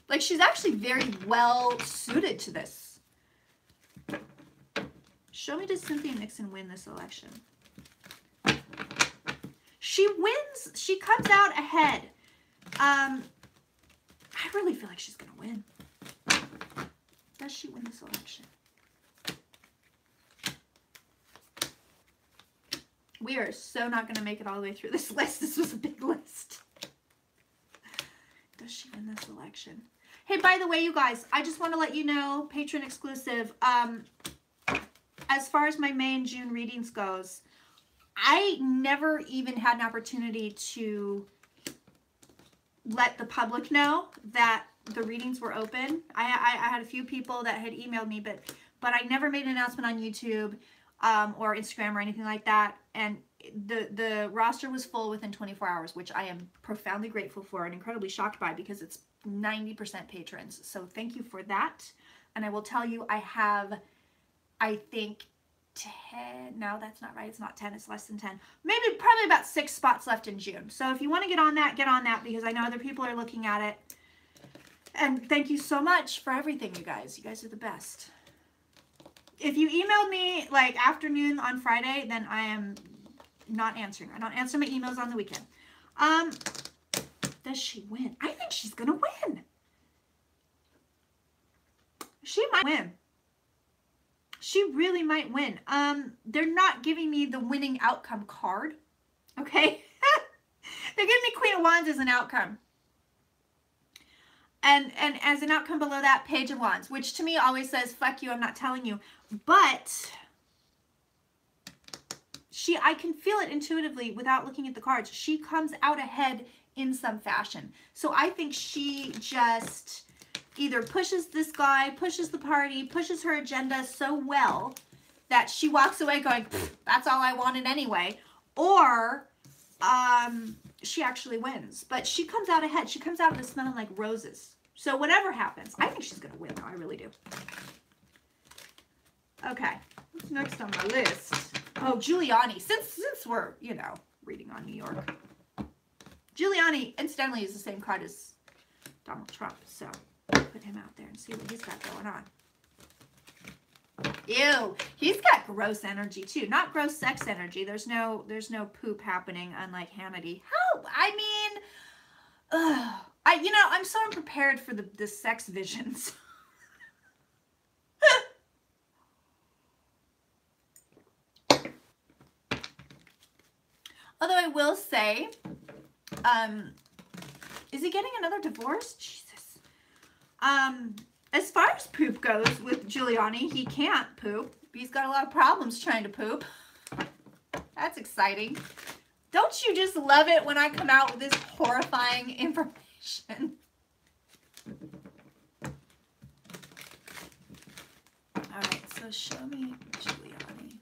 Like, she's actually very well suited to this. Show me, does Cynthia Nixon win this election? She wins. She comes out ahead. I really feel like she's going to win. Does she win this election? We are so not going to make it all the way through this list. This was a big list. Does she win this election? Hey, by the way, you guys, I just want to let you know, patron exclusive, as far as my May and June readings goes, I never even had an opportunity to let the public know that the readings were open. I had a few people that had emailed me, but I never made an announcement on YouTube or Instagram or anything like that. And the roster was full within 24 hours, which I am profoundly grateful for and incredibly shocked by because it's 90% patrons. So thank you for that. And I will tell you, I have, I think, 10. No, that's not right. It's not 10. It's less than 10. Maybe probably about 6 spots left in June. So if you want to get on that because I know other people are looking at it. And thank you so much for everything, you guys. You guys are the best. If you emailed me like afternoon on Friday, then I am not answering. I don't answer my emails on the weekend. Does she win? I think she's going to win. She might win. She really might win. They're not giving me the winning outcome card. Okay? They're giving me Queen of Wands as an outcome. And as an outcome below that, Page of Wands, which to me always says, fuck you, I'm not telling you. But I can feel it intuitively without looking at the cards. She comes out ahead in some fashion. So I think she just either pushes this guy, pushes the party, pushes her agenda so well that she walks away going, that's all I wanted anyway. Or she actually wins. But she comes out ahead. She comes out of this smelling like roses. So whatever happens, I think she's going to win, though. I really do. Okay. What's next on my list? Oh, Giuliani. Since we're, you know, reading on New York. Giuliani, incidentally, is the same card as Donald Trump. So put him out there and see what he's got going on. Ew, he's got gross energy too. Not gross sex energy. There's no poop happening, unlike Hannity. How? I mean, you know, I'm so unprepared for the sex visions. Although I will say, is he getting another divorce? Jesus. As far as poop goes with Giuliani, he can't poop. He's got a lot of problems trying to poop. That's exciting. Don't you just love it when I come out with this horrifying information? All right, so show me Giuliani.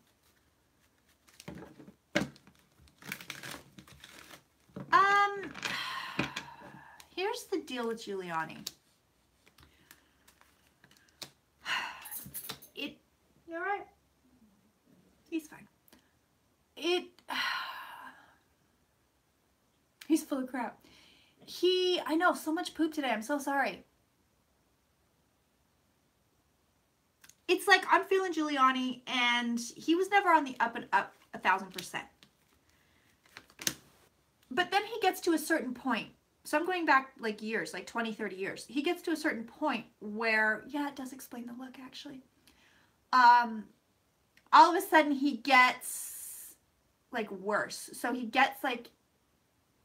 Here's the deal with Giuliani. You all right? He's fine. He's full of crap. I know, so much poop today. I'm so sorry. It's like I'm feeling Giuliani, and he was never on the up and up 1,000%. But then he gets to a certain point. So I'm going back like years, like 20, 30 years. He gets to a certain point where, yeah, it does explain the look actually. All of a sudden he gets like worse. So he gets like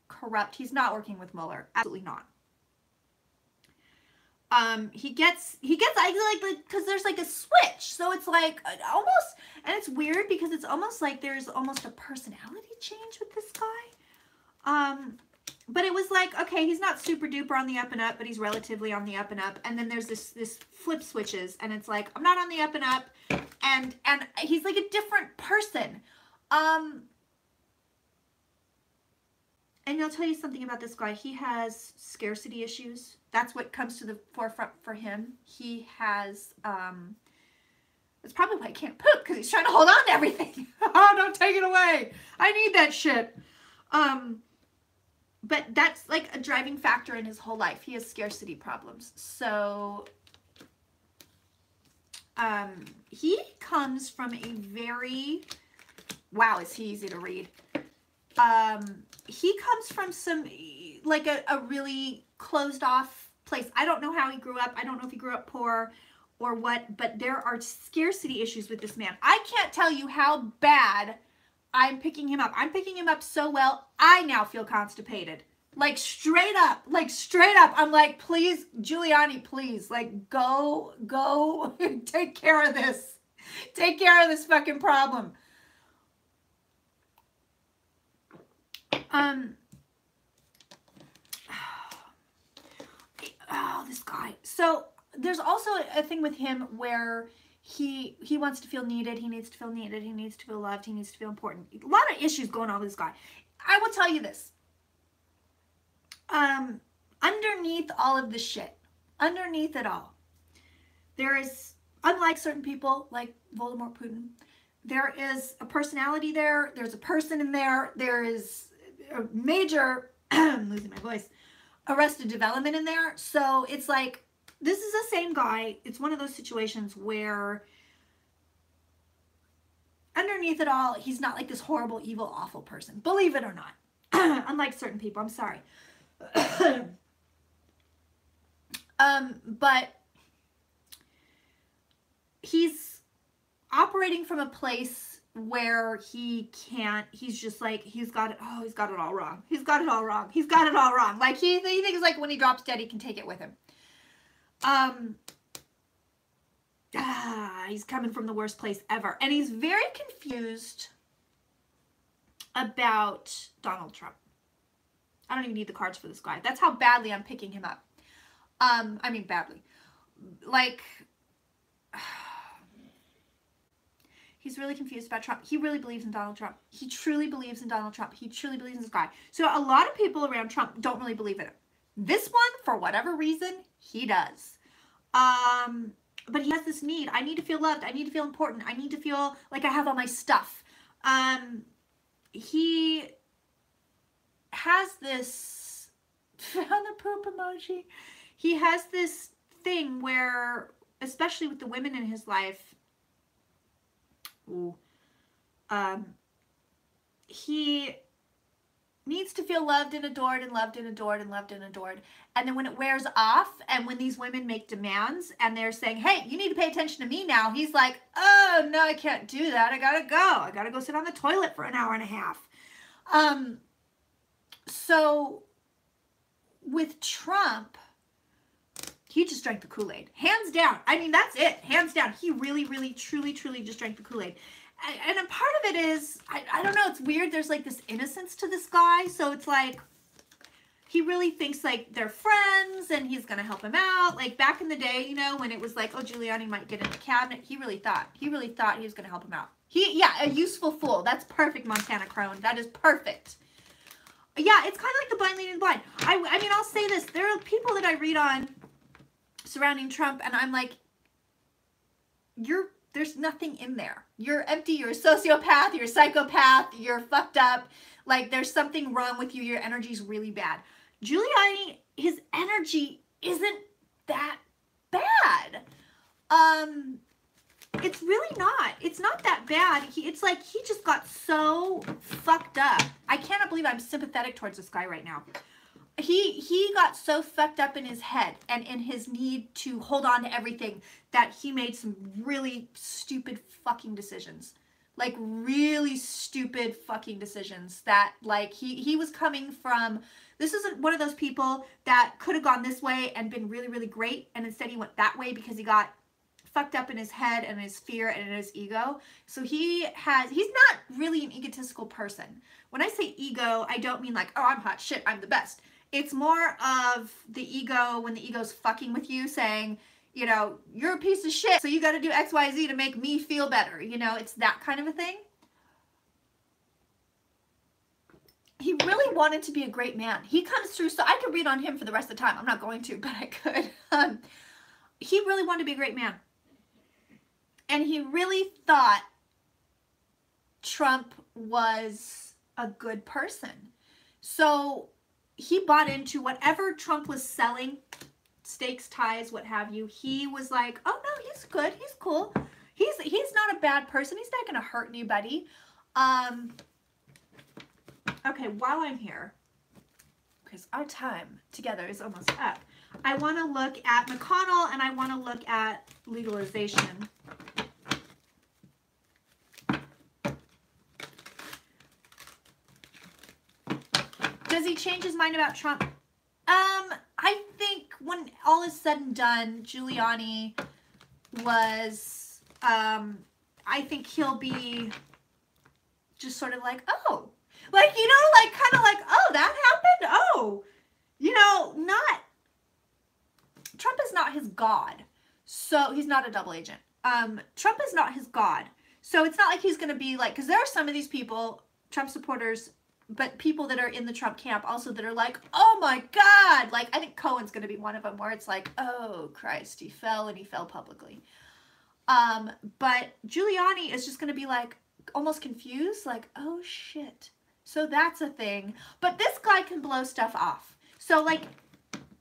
corrupt. He's not working with Mueller. Absolutely not. He gets like, cause there's like a switch. So it's like almost, and it's weird because it's almost like there's almost a personality change with this guy. But it was like, okay, he's not super duper on the up and up, but he's relatively on the up and up. And then there's this flip switches, and it's like, I'm not on the up and up, and he's like a different person. And I'll tell you something about this guy. He has scarcity issues. That's what comes to the forefront for him. He has, that's probably why he can't poop, because he's trying to hold on to everything. Oh, don't take it away. I need that shit. But that's like a driving factor in his whole life. He has scarcity problems. So he comes from a very, wow, is he easy to read. He comes from some, like a really closed off place. I don't know how he grew up. I don't know if he grew up poor or what, but there are scarcity issues with this man. I can't tell you how bad I'm picking him up. I'm picking him up so well, I now feel constipated. Like straight up. I'm like, please, Giuliani, please. Like, go, take care of this. Take care of this fucking problem. Oh, this guy. So there's also a thing with him where he wants to feel needed. He needs to feel needed. He needs to feel loved. He needs to feel important. A lot of issues going on with this guy. I will tell you this. Underneath all of the shit, underneath it all, there is, unlike certain people like Voldemort Putin, there is a personality there. There's a person in there. There is a major, I'm losing my voice, arrested development in there. So it's like, this is the same guy. It's one of those situations where underneath it all, he's not like this horrible, evil, awful person. Believe it or not. Unlike certain people. I'm sorry. But he's operating from a place where he's just like, he's got it all wrong. He's got it all wrong. He's got it all wrong. Like he thinks like when he drops dead, he can take it with him. He's coming from the worst place ever. And he's very confused about Donald Trump. I don't even need the cards for this guy. That's how badly I'm picking him up. I mean badly. Like, he's really confused about Trump. He really believes in Donald Trump. He truly believes in Donald Trump. He truly believes in this guy. So a lot of people around Trump don't really believe in him. This one, for whatever reason, he does. But he has this need. I need to feel loved. I need to feel important. I need to feel like I have all my stuff. He has this, found the poop emoji. He has this thing where, especially with the women in his life, he needs to feel loved and adored and loved and adored and loved and adored. And then when it wears off and when these women make demands and they're saying, hey, you need to pay attention to me now, he's like, oh, no, I can't do that. I gotta go. I gotta go sit on the toilet for an hour and a half. So with Trump, he just drank the Kool-Aid. Hands down. I mean, that's it. Hands down. He really, really, truly, truly just drank the Kool-Aid. And a part of it is, I don't know, it's weird. There's like this innocence to this guy. So it's like, he really thinks like they're friends and he's going to help him out. Like back in the day, you know, when it was like, oh, Giuliani might get in the cabinet. He really thought he was going to help him out. Yeah, a useful fool. That's perfect, Montana Crone. That is perfect. Yeah, it's kind of like the blind leading the blind. I mean, I'll say this. There are people that I read on surrounding Trump and I'm like, there's nothing in there. You're empty. You're a sociopath. You're a psychopath. You're fucked up. Like there's something wrong with you. Your energy's really bad. Giuliani, his energy isn't that bad. It's really not. It's not that bad. It's like he just got so fucked up. I cannot believe I'm sympathetic towards this guy right now. He got so fucked up in his head and in his need to hold on to everything that he made some really stupid fucking decisions. Like really stupid fucking decisions that like he was coming from, this isn't one of those people that could have gone this way and been really, really great. And instead he went that way because he got fucked up in his head and his fear and in his ego. So he's not really an egotistical person. When I say ego, I don't mean like, oh, I'm hot shit, I'm the best. It's more of the ego when the ego's fucking with you saying, you know, you're a piece of shit, so you got to do X, Y, Z to make me feel better. You know, it's that kind of a thing. He really wanted to be a great man. He comes through, so I could read on him for the rest of the time. I'm not going to, but I could. He really wanted to be a great man. And he really thought Trump was a good person. So he bought into whatever Trump was selling, steaks, ties, what have you. He was like, oh no, he's good, he's cool, he's not a bad person, he's not gonna hurt anybody. Okay, while I'm here, because our time together is almost up, I want to look at McConnell and I want to look at legalization. Does he change his mind about Trump? I think when all is said and done, Giuliani was, I think he'll be just sort of like, oh, like, you know, like, kind of like, oh, that happened? Oh, you know, Trump is not his God. So he's not a double agent. Trump is not his God. So it's not like he's going to be like, because there are some of these people, Trump supporters, but people that are in the Trump camp also that are like, oh my God. Like, I think Cohen's going to be one of them where it's like, oh Christ, he fell and he fell publicly. But Giuliani is just going to be like almost confused, like, oh shit. So that's a thing. But this guy can blow stuff off. So like,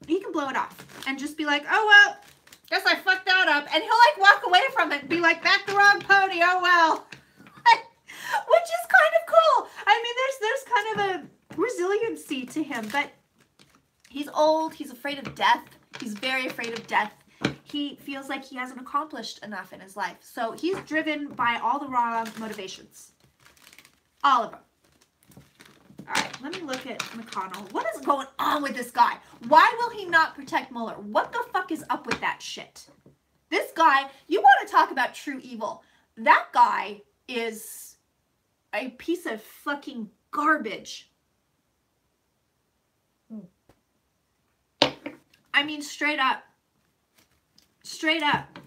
he can blow it off and just be like, oh well, guess I fucked that up. And he'll like walk away from it and be like, back the wrong pony, oh well. Which is kind of cool. I mean, there's kind of a resiliency to him, but he's old, he's afraid of death. He's very afraid of death. He feels like he hasn't accomplished enough in his life. So he's driven by all the wrong motivations. All of them. All right, let me look at McConnell. What is going on with this guy? Why will he not protect Mueller? What the fuck is up with that shit? This guy, you want to talk about true evil. That guy is a piece of fucking garbage. I mean, straight up. Straight up.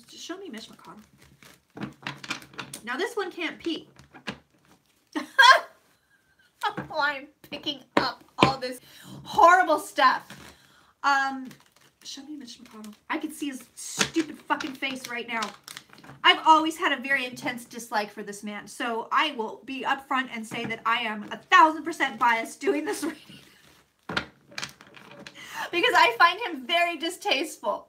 Just show me Mitch McConnell. Now this one can't pee. I'm picking up all this horrible stuff. Show me Mitch McConnell. I can see his stupid fucking face right now. I've always had a very intense dislike for this man, so I will be upfront and say that I am 1000% biased doing this reading. Because I find him very distasteful.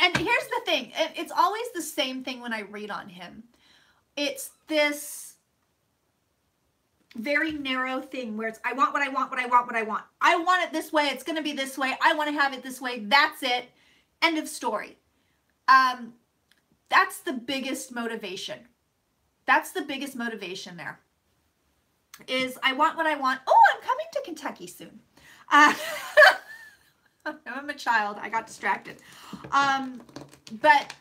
And here's the thing. It's always the same thing when I read on him. It's this very narrow thing where it's, I want what I want, what I want, what I want. I want it this way. It's going to be this way. I want to have it this way. That's it. End of story. That's the biggest motivation. That's the biggest motivation there. Is I want what I want. Oh, I'm coming to Kentucky soon. I'm a child. I got distracted. But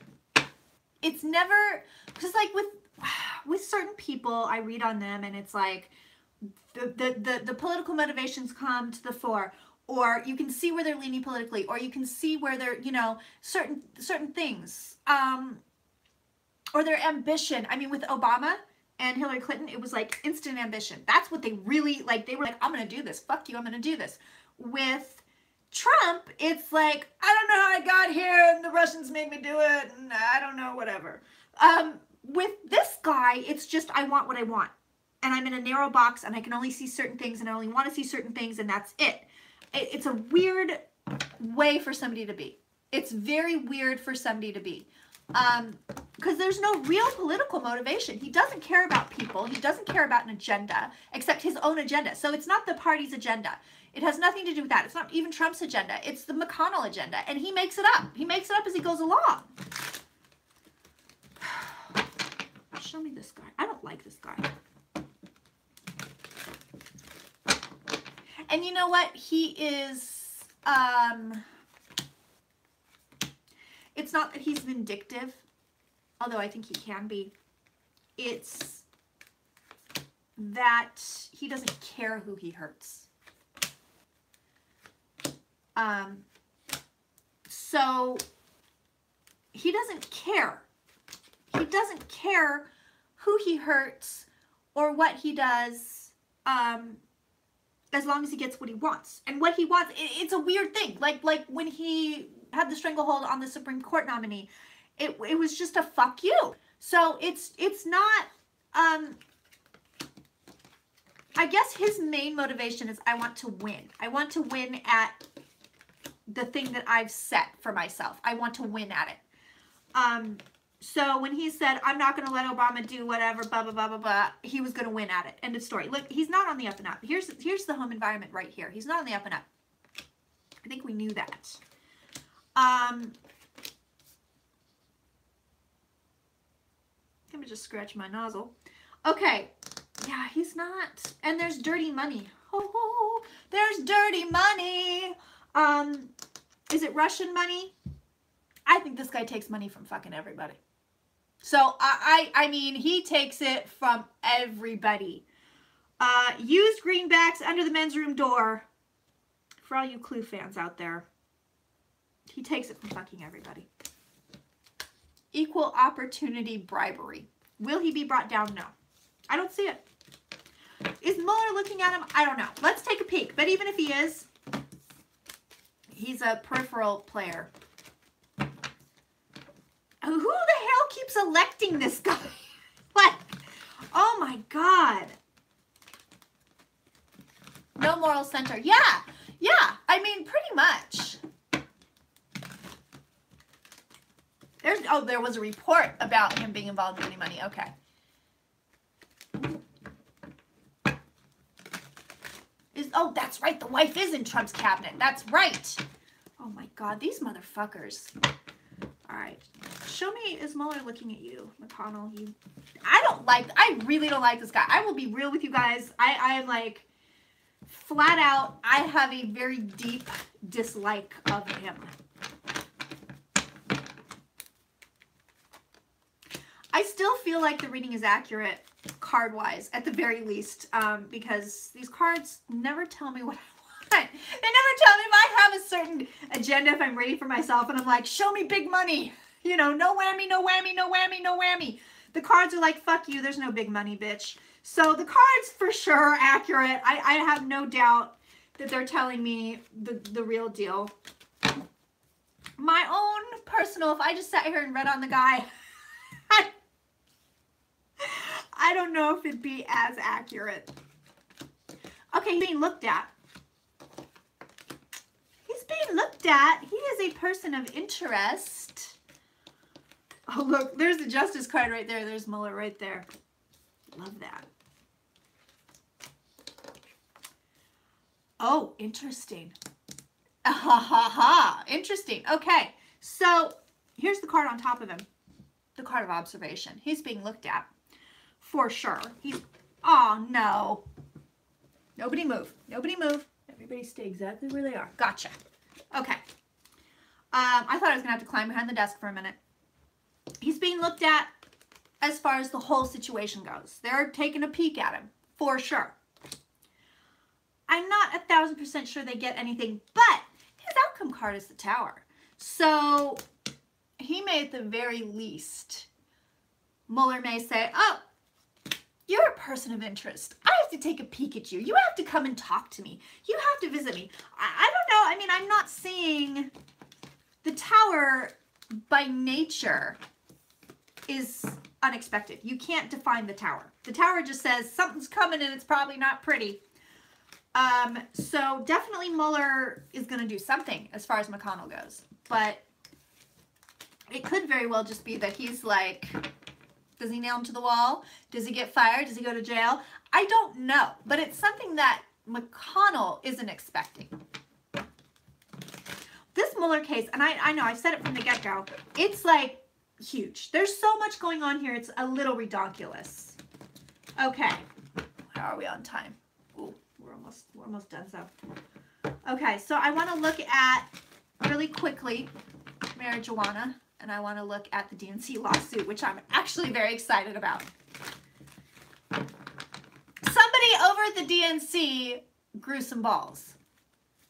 it's never, because like with certain people, I read on them and it's like the political motivations come to the fore, or you can see where they're leaning politically, or you can see where they're, you know, certain things, or their ambition. I mean, with Obama and Hillary Clinton, it was like instant ambition. That's what they really, like, they were like, I'm going to do this. Fuck you, I'm going to do this. With Trump, it's like, I don't know how I got here, and the Russians made me do it, and I don't know, whatever. With this guy, it's just, I want what I want. And I'm in a narrow box, and I can only see certain things, and I only want to see certain things, and that's it. It's a weird way for somebody to be. It's very weird for somebody to be. Because there's no real political motivation. He doesn't care about people. He doesn't care about an agenda, except his own agenda. So it's not the party's agenda. It has nothing to do with that. It's not even Trump's agenda. It's the McConnell agenda. And he makes it up. He makes it up as he goes along. Show me this guy. I don't like this guy. And you know what? He is, it's not that he's vindictive, although I think he can be. It's that he doesn't care who he hurts. So he doesn't care. He doesn't care who he hurts or what he does, as long as he gets what he wants. And what he wants, it's a weird thing. Like when he had the stranglehold on the Supreme Court nominee, it was just a fuck you. So it's not, I guess his main motivation is I want to win. I want to win at the thing that I've set for myself. I want to win at it. So when he said, I'm not going to let Obama do whatever, blah, blah, blah, blah, blah, he was going to win at it. End of story. Look, he's not on the up and up. Here's the home environment right here. He's not on the up and up. I think we knew that. Let me just scratch my nozzle. Okay. Yeah, he's not. And there's dirty money. Oh, there's dirty money. Is it Russian money? I think this guy takes money from fucking everybody. So, I mean, he takes it from everybody. Used greenbacks under the men's room door. For all you Clue fans out there. He takes it from fucking everybody. Equal opportunity bribery. Will he be brought down? No. I don't see it. Is Mueller looking at him? I don't know. Let's take a peek. But even if he is, he's a peripheral player. Who the hell keeps electing this guy? Like, oh my God. No moral center. Yeah. Yeah. I mean, pretty much. There was a report about him being involved in any money. Okay. Oh, that's right. The wife is in Trump's cabinet. That's right. Oh my God, these motherfuckers. All right. Show me, is Mueller looking at you, McConnell? I really don't like this guy. I will be real with you guys. I am like, flat out, I have a very deep dislike of him. I still feel like the reading is accurate card-wise, at the very least, because these cards never tell me what I want. They never tell me if I have a certain agenda, if I'm ready for myself, and I'm like, show me big money. You know, no whammy, no whammy, no whammy, no whammy. The cards are like, fuck you, there's no big money, bitch. So the cards, for sure, accurate. I have no doubt that they're telling me the real deal. My own personal, if I just sat here and read on the guy, I don't know if it'd be as accurate. Okay, he's being looked at. He's being looked at. He is a person of interest. Oh, look, there's the Justice card right there. There's Mueller right there. Love that. Oh, interesting. Ha ha ha. Interesting. Okay, so here's the card on top of him. The card of observation. He's being looked at. For sure. Oh, no. Nobody move. Nobody move. Everybody stay exactly where they are. Gotcha. Okay. I thought I was going to have to climb behind the desk for a minute. He's being looked at as far as the whole situation goes. They're taking a peek at him. For sure. I'm not 1,000% sure they get anything, but his outcome card is the Tower. So, he may at the very least, Mueller may say, oh, you're a person of interest. I have to take a peek at you. You have to come and talk to me. You have to visit me. I don't know. I mean, I'm not seeing the Tower by nature is unexpected. You can't define the Tower. The Tower just says something's coming and it's probably not pretty. So definitely Mueller is going to do something as far as McConnell goes. But it could very well just be that he's like, does he nail him to the wall? Does he get fired? Does he go to jail? I don't know. But it's something that McConnell isn't expecting. This Mueller case, and I know, I've said it from the get-go, it's like huge. There's so much going on here, it's a little redonkulous. Okay. How are we on time? Ooh, we're almost done, so. Okay, so I want to look at, really quickly, marijuana. And I want to look at the DNC lawsuit, which I'm actually very excited about. Somebody over at the DNC grew some balls.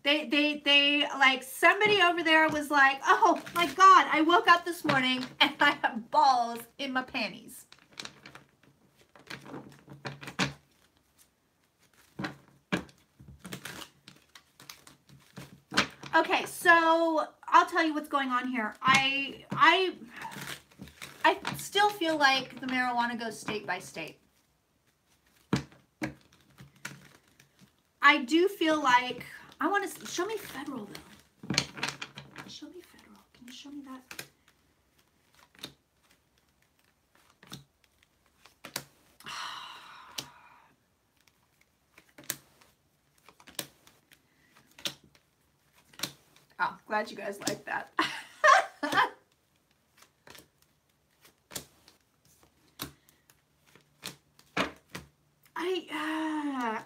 They like, somebody over there was like, oh my God, I woke up this morning and I have balls in my panties. Okay, so I'll tell you what's going on here. I still feel like the marijuana goes state by state. I do feel like, I want to, show me federal though. Show me federal. Can you show me that? Oh, glad you guys like that.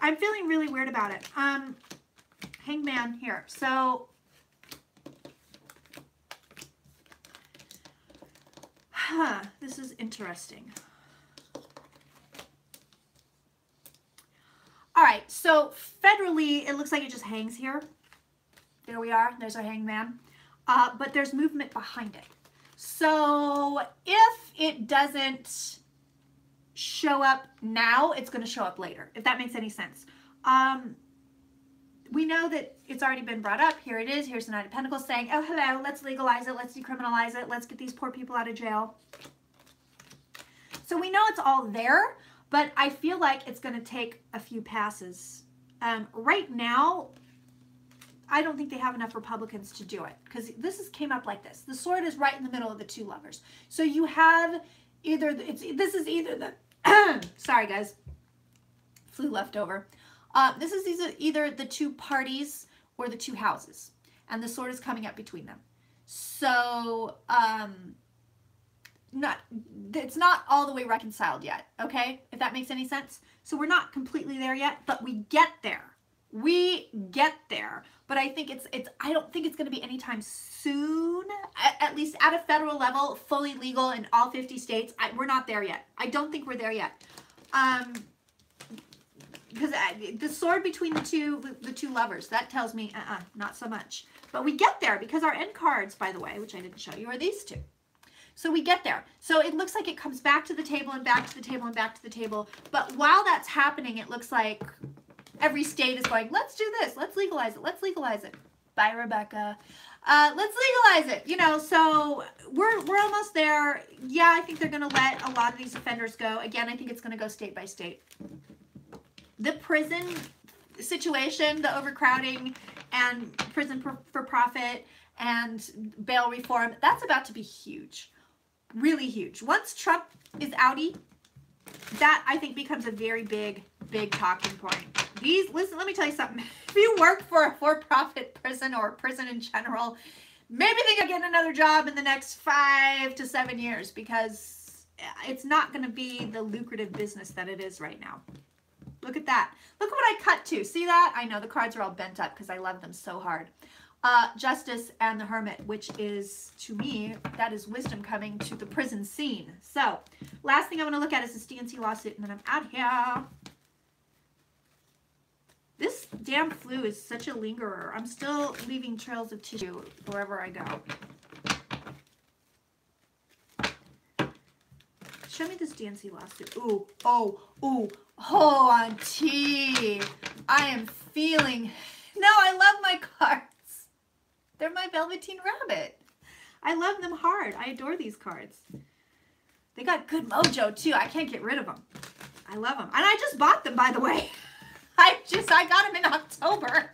I'm feeling really weird about it. Hangman here. So, this is interesting. All right, so federally, it looks like it just hangs here. There we are. There's our hangman. But there's movement behind it. So if it doesn't show up now, it's going to show up later, if that makes any sense. We know that it's already been brought up. Here it is. Here's the Knight of Pentacles saying, oh, hello, let's legalize it. Let's decriminalize it. Let's get these poor people out of jail. So we know it's all there, but I feel like it's going to take a few passes. Right now, I don't think they have enough Republicans to do it, because this came up like this. The sword is right in the middle of the two lovers. So you have either, this is either the, sorry guys, flu left over. This is either the two parties or the two houses, and the sword is coming up between them. So it's not all the way reconciled yet, okay? If that makes any sense. So we're not completely there yet, but we get there. We get there. But I think I don't think it's going to be anytime soon, at least at a federal level, fully legal in all 50 states. We're not there yet. I don't think we're there yet. Because the sword between the two lovers, that tells me, not so much. But we get there, because our end cards, by the way, which I didn't show you, are these two. So we get there. So it looks like it comes back to the table and back to the table and back to the table. But while that's happening, it looks like every state is going, let's do this. Let's legalize it. Let's legalize it. Bye, Rebecca. Let's legalize it. You know, so we're almost there. Yeah, I think they're going to let a lot of these offenders go. Again, I think it's going to go state by state. The prison situation, the overcrowding and prison for profit and bail reform, that's about to be huge. Really huge. Once Trump is outie, that I think becomes a very big talking point. Listen, let me tell you something. If you work for a for-profit prison or prison in general, maybe think of getting another job in the next 5 to 7 years, because it's not going to be the lucrative business that it is right now. Look at that. Look at what I cut to. See that? I know the cards are all bent up because I love them so hard. Justice and the Hermit, which is, to me, that is wisdom coming to the prison scene. So, last thing I want to look at is this DNC lawsuit, and then I'm out of here. This damn flu is such a lingerer. I'm still leaving trails of tissue wherever I go. Show me this DNC lawsuit. Ooh, oh, Auntie. I am feeling... No, I love my cards. They're my Velveteen Rabbit. I love them hard. I adore these cards. They got good mojo, too. I can't get rid of them. I love them. And I just bought them, by the way. I got them in October.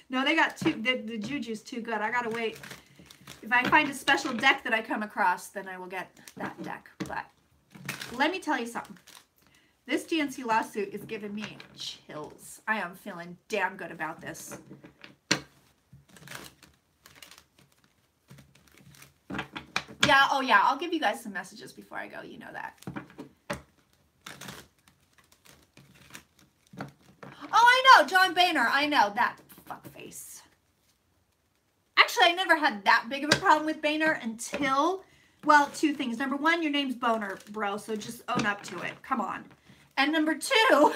No, they got the juju's too good. I gotta wait. If I find a special deck that I come across, then I will get that deck. But let me tell you something. This DNC lawsuit is giving me chills. I am feeling damn good about this. Yeah, oh yeah, I'll give you guys some messages before I go. You know that. Oh, I know, John Boehner. I know, that fuckface. Actually, I never had that big of a problem with Boehner until, well, two things. Number one, your name's Boner, bro, so just own up to it. Come on. And number two,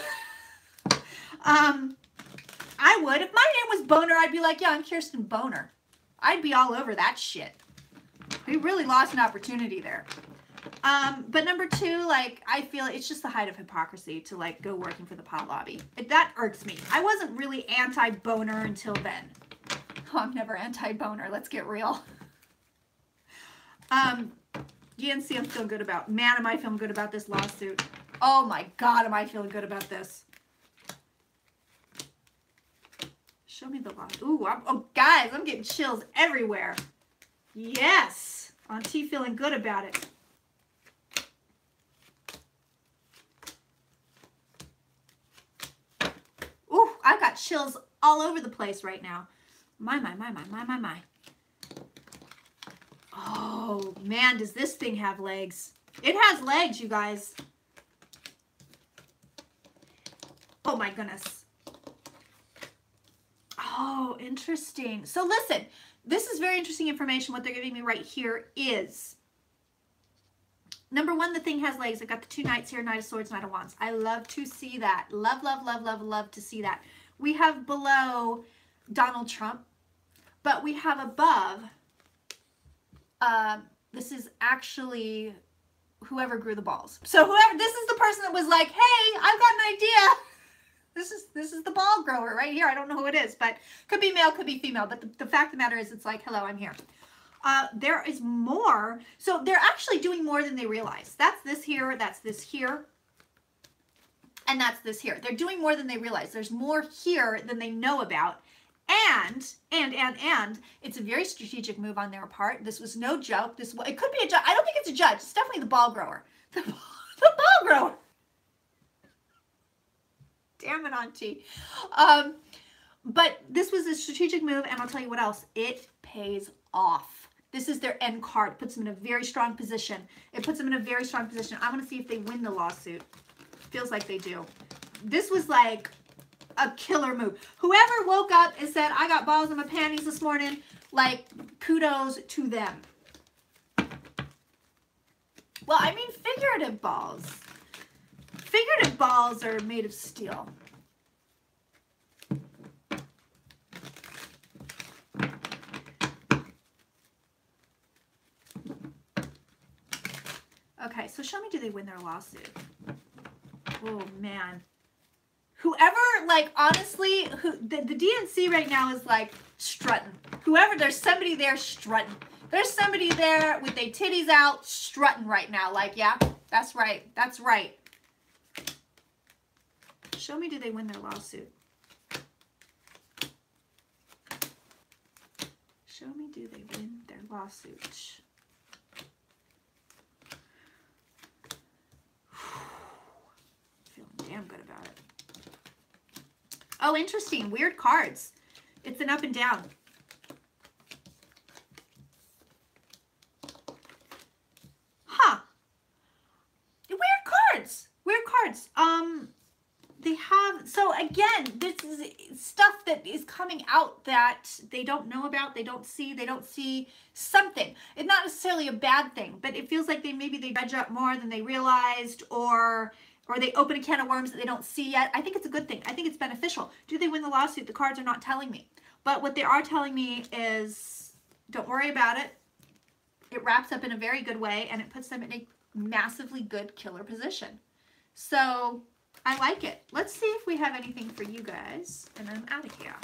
I would. If my name was Boner, I'd be like, yeah, I'm Kirsten Boner. I'd be all over that shit. We really lost an opportunity there. But number two, like, I feel it's just the height of hypocrisy to, like, go working for the pot lobby. That irks me. I wasn't really anti-Boner until then. Oh, I'm never anti-Boner. Let's get real. GNC I'm feeling good about. Man, am I feeling good about this lawsuit. Oh my God, am I feeling good about this. Show me the lawsuit. Ooh, oh guys, I'm getting chills everywhere. Yes. Auntie feeling good about it. Ooh, I've got chills all over the place right now. My. Oh, man, does this thing have legs. It has legs, you guys. Oh, my goodness. Oh, interesting. So, listen, this is very interesting information. What they're giving me right here is, number one, the thing has legs. I've got the two knights here, Knight of Swords, Knight of Wands. I love to see that. Love, love, love, love, love to see that. We have below Donald Trump, but we have above, this is actually whoever grew the balls. So whoever, this is the person that was like, hey, I've got an idea. This is the ball grower right here. I don't know who it is, but could be male, could be female. But the fact of the matter is, it's like, hello, I'm here. There is more. So they're actually doing more than they realize. That's this here, that's this here, and that's this here. They're doing more than they realize. There's more here than they know about. And it's a very strategic move on their part. This was no joke. It could be a judge. I don't think it's a judge. It's definitely the ball grower. The ball grower. Damn it, Auntie. But this was a strategic move, and I'll tell you what else. It pays off. This is their end card. It puts them in a very strong position. It puts them in a very strong position. I want to see if they win the lawsuit. Feels like they do. This was like a killer move. Whoever woke up and said, I got balls in my panties this morning, like, kudos to them. Well, I mean, figurative balls. Figurative balls are made of steel. Okay, so show me, do they win their lawsuit? Oh, man. Whoever, like, honestly, the DNC right now is, like, strutting. Whoever, there's somebody there strutting. There's somebody there with their titties out strutting right now. Like, yeah, that's right. That's right. Show me, do they win their lawsuit? Show me, do they win their lawsuit? Feeling damn good about it. Oh, interesting. Weird cards. It's an up and down. Huh. Weird cards. Weird cards. They have, so again, this is stuff that is coming out that they don't know about, they don't see something. It's not necessarily a bad thing, but it feels like maybe they dredge up more than they realized, or they open a can of worms that they don't see yet. I think it's a good thing. I think it's beneficial. Do they win the lawsuit? The cards are not telling me. But what they are telling me is, don't worry about it. It wraps up in a very good way, and it puts them in a massively good killer position. So I like it. Let's see if we have anything for you guys, and I'm out of here.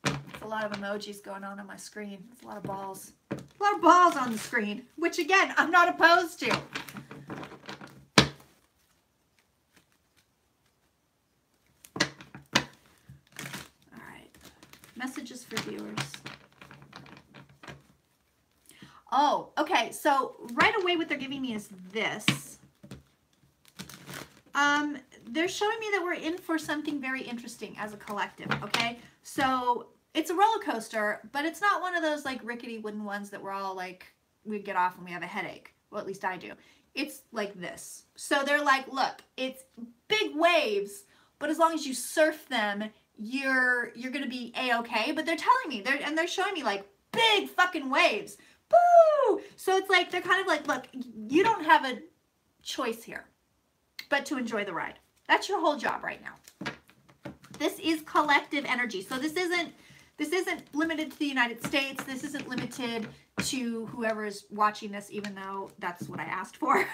There's a lot of emojis going on my screen. There's a lot of balls. A lot of balls on the screen, which again, I'm not opposed to. All right. Messages for viewers. Oh, okay. So right away what they're giving me is this. They're showing me that we're in for something very interesting as a collective, okay? So it's a roller coaster, but it's not one of those like rickety wooden ones that we're all like, we get off and we have a headache. Well, at least I do. It's like this. So they're like, look, it's big waves, but as long as you surf them, you're going to be A-okay. But they're telling me, they're showing me like big fucking waves. Boo! So it's like, they're kind of like, look, you don't have a choice here but to enjoy the ride. That's your whole job right now. This is collective energy. So this isn't limited to the United States. This isn't limited to whoever is watching this, even though that's what I asked for.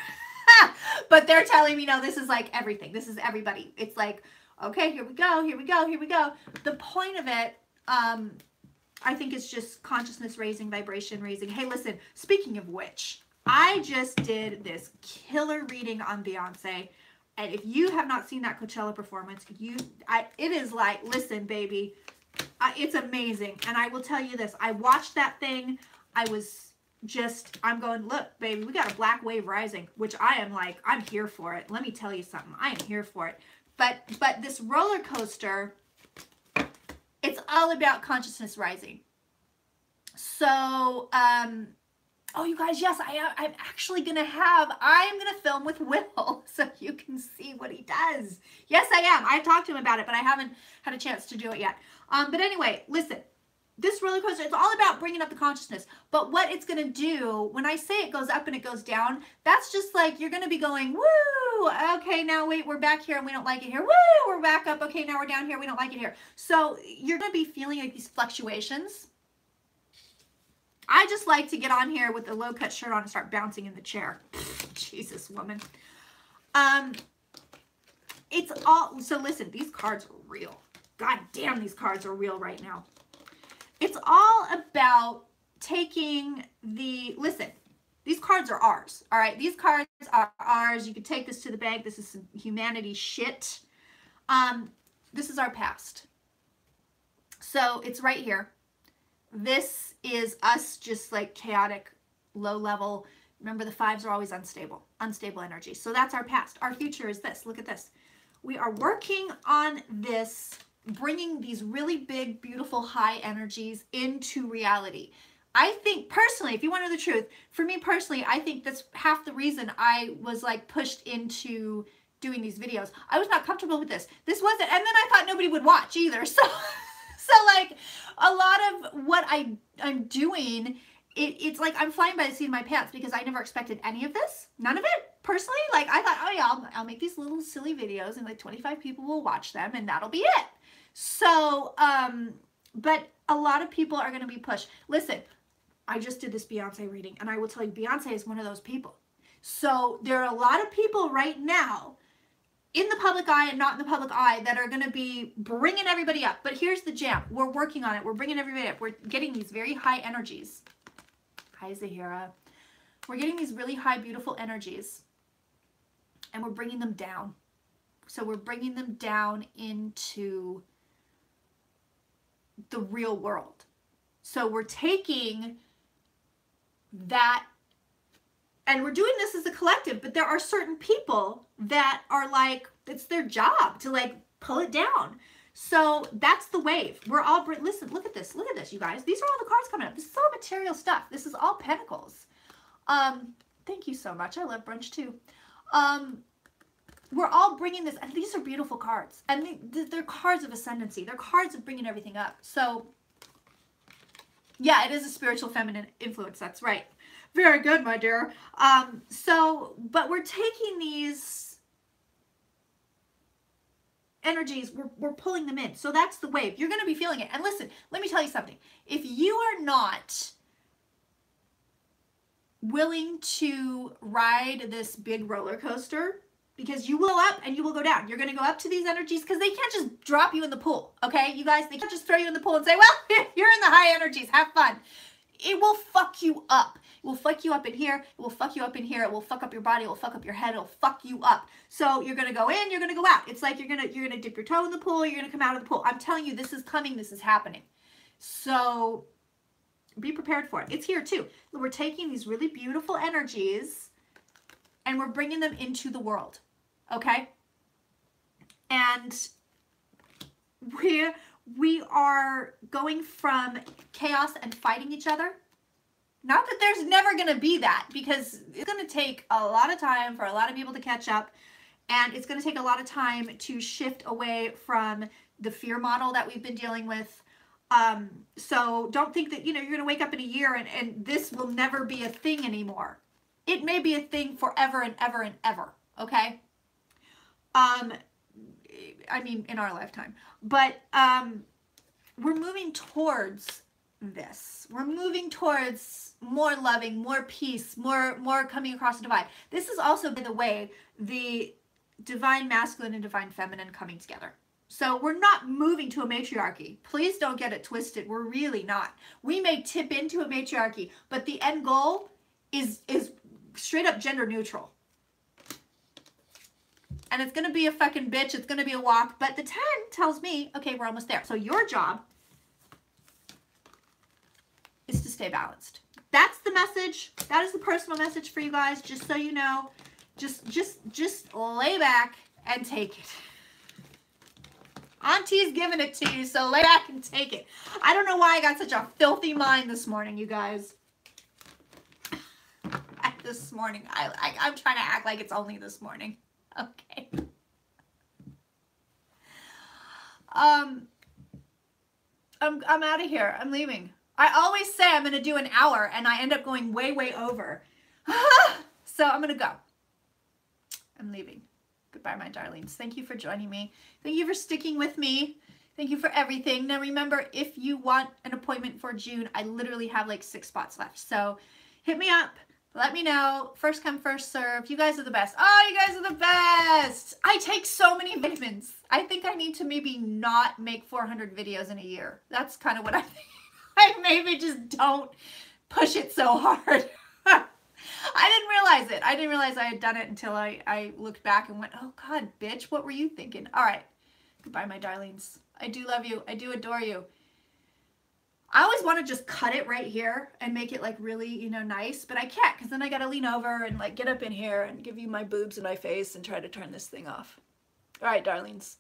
But they're telling me, no, this is like everything. This is everybody. It's like, okay, here we go, here we go, here we go. The point of it, I think, is just consciousness raising, vibration raising. Hey, listen, speaking of which, I just did this killer reading on Beyonce. And if you have not seen that Coachella performance, it is like, listen, baby, it's amazing. And I will tell you this, I watched that thing. I'm going, look, baby, we got a black wave rising, which I am like, I'm here for it. Let me tell you something. I am here for it. But this roller coaster, it's all about consciousness rising. So, oh, you guys, yes, I'm actually I'm going to film with Will so you can see what he does. Yes, I am. I've talked to him about it, but I haven't had a chance to do it yet. But anyway, listen, this roller coaster, it's all about bringing up the consciousness. But what it's going to do, when I say it goes up and it goes down, that's just like, you're going to be going, woo, okay, now wait, we're back here and we don't like it here. Woo, we're back up. Okay, now we're down here. We don't like it here. So you're going to be feeling like these fluctuations. I just like to get on here with a low-cut shirt on and start bouncing in the chair. Jesus, woman. It's all, so listen, these cards are real. God damn, these cards are real right now. It's all about taking the, listen, these cards are ours, all right? These cards are ours. You can take this to the bank. This is some humanity shit. This is our past. So it's right here. This is us just like chaotic, low level. Remember, the fives are always unstable energy. So that's our past. Our future is this. Look at this. We are working on this, bringing these really big, beautiful, high energies into reality. I think personally, if you want to know the truth, for me personally, I think that's half the reason I was like pushed into doing these videos. I was not comfortable with this. This wasn't, and then I thought nobody would watch either. So like a lot of what I'm doing, it's like I'm flying by the seat of my pants because I never expected any of this. None of it. Personally, like I thought, oh yeah, I'll make these little silly videos and like 25 people will watch them and that'll be it. So, but a lot of people are going to be pushed. Listen, I just did this Beyonce reading and I will tell you, Beyonce is one of those people. So there are a lot of people right now in the public eye and not in the public eye that are going to be bringing everybody up. But here's the jam. We're working on it. We're bringing everybody up. We're getting these very high energies. Hi, Zahira. We're getting these really high, beautiful energies and we're bringing them down. So we're bringing them down into the real world. So we're taking that, and we're doing this as a collective, but there are certain people that are like, it's their job to like pull it down. So that's the wave. We're all, listen, look at this, you guys. These are all the cards coming up. This is all material stuff. This is all pentacles. Thank you so much. I love brunch too. We're all bringing this, and these are beautiful cards. And they're cards of ascendancy. They're cards of bringing everything up. So yeah, it is a spiritual feminine influence. That's right. Very good, my dear. But we're taking these energies, we're pulling them in. So that's the wave. You're going to be feeling it. And listen, let me tell you something. If you are not willing to ride this big roller coaster, because you will up and you will go down. You're going to go up to these energies because they can't just drop you in the pool. Okay, you guys, they can't just throw you in the pool and say, well, you're in the high energies. Have fun. It will fuck you up. It will fuck you up in here. It will fuck you up in here. It will fuck up your body. It will fuck up your head. It will fuck you up. So you're going to go in, you're going to go out. It's like you're going to dip your toe in the pool. You're going to come out of the pool. I'm telling you, this is coming. This is happening. So be prepared for it. It's here too. We're taking these really beautiful energies and we're bringing them into the world. Okay? And we are going from chaos and fighting each other. Not that there's never going to be that, because it's going to take a lot of time for a lot of people to catch up. And it's going to take a lot of time to shift away from the fear model that we've been dealing with. So don't think that, you're going to wake up in a year and this will never be a thing anymore. It may be a thing forever and ever and ever. Okay? I mean, in our lifetime. But we're moving towards this. We're moving towards more loving, more peace, more coming across the divide. This is also, by the way, the divine masculine and divine feminine coming together. So we're not moving to a matriarchy. Please don't get it twisted. We're really not. We may tip into a matriarchy, but the end goal is straight up gender neutral. And it's going to be a fucking bitch. It's going to be a walk. But the 10 tells me, okay, we're almost there. So your job is to stay balanced. That's the message. That is the personal message for you guys. Just so you know, just lay back and take it. Auntie's giving it to you, so lay back and take it. I don't know why I got such a filthy mind this morning, you guys. This morning. I'm trying to act like it's only this morning. Okay. I'm out of here. I'm leaving. I always say I'm going to do an hour and I end up going way, way over. So I'm going to go. I'm leaving. Goodbye, my darlings. Thank you for joining me. Thank you for sticking with me. Thank you for everything. Now remember, if you want an appointment for June, I literally have like 6 spots left. So hit me up. Let me know. First come, first serve. You guys are the best. Oh, you guys are the best. I take so many vitamins. I think I need to maybe not make 400 videos in a year. That's kind of what I think. I maybe just don't push it so hard. I didn't realize it. I didn't realize I had done it until I looked back and went, oh God, bitch, what were you thinking? All right. Goodbye, my darlings. I do love you. I do adore you. I always want to just cut it right here and make it like really, you know, nice, but I can't because then I got to lean over and like get up in here and give you my boobs and my face and try to turn this thing off. All right, darlings.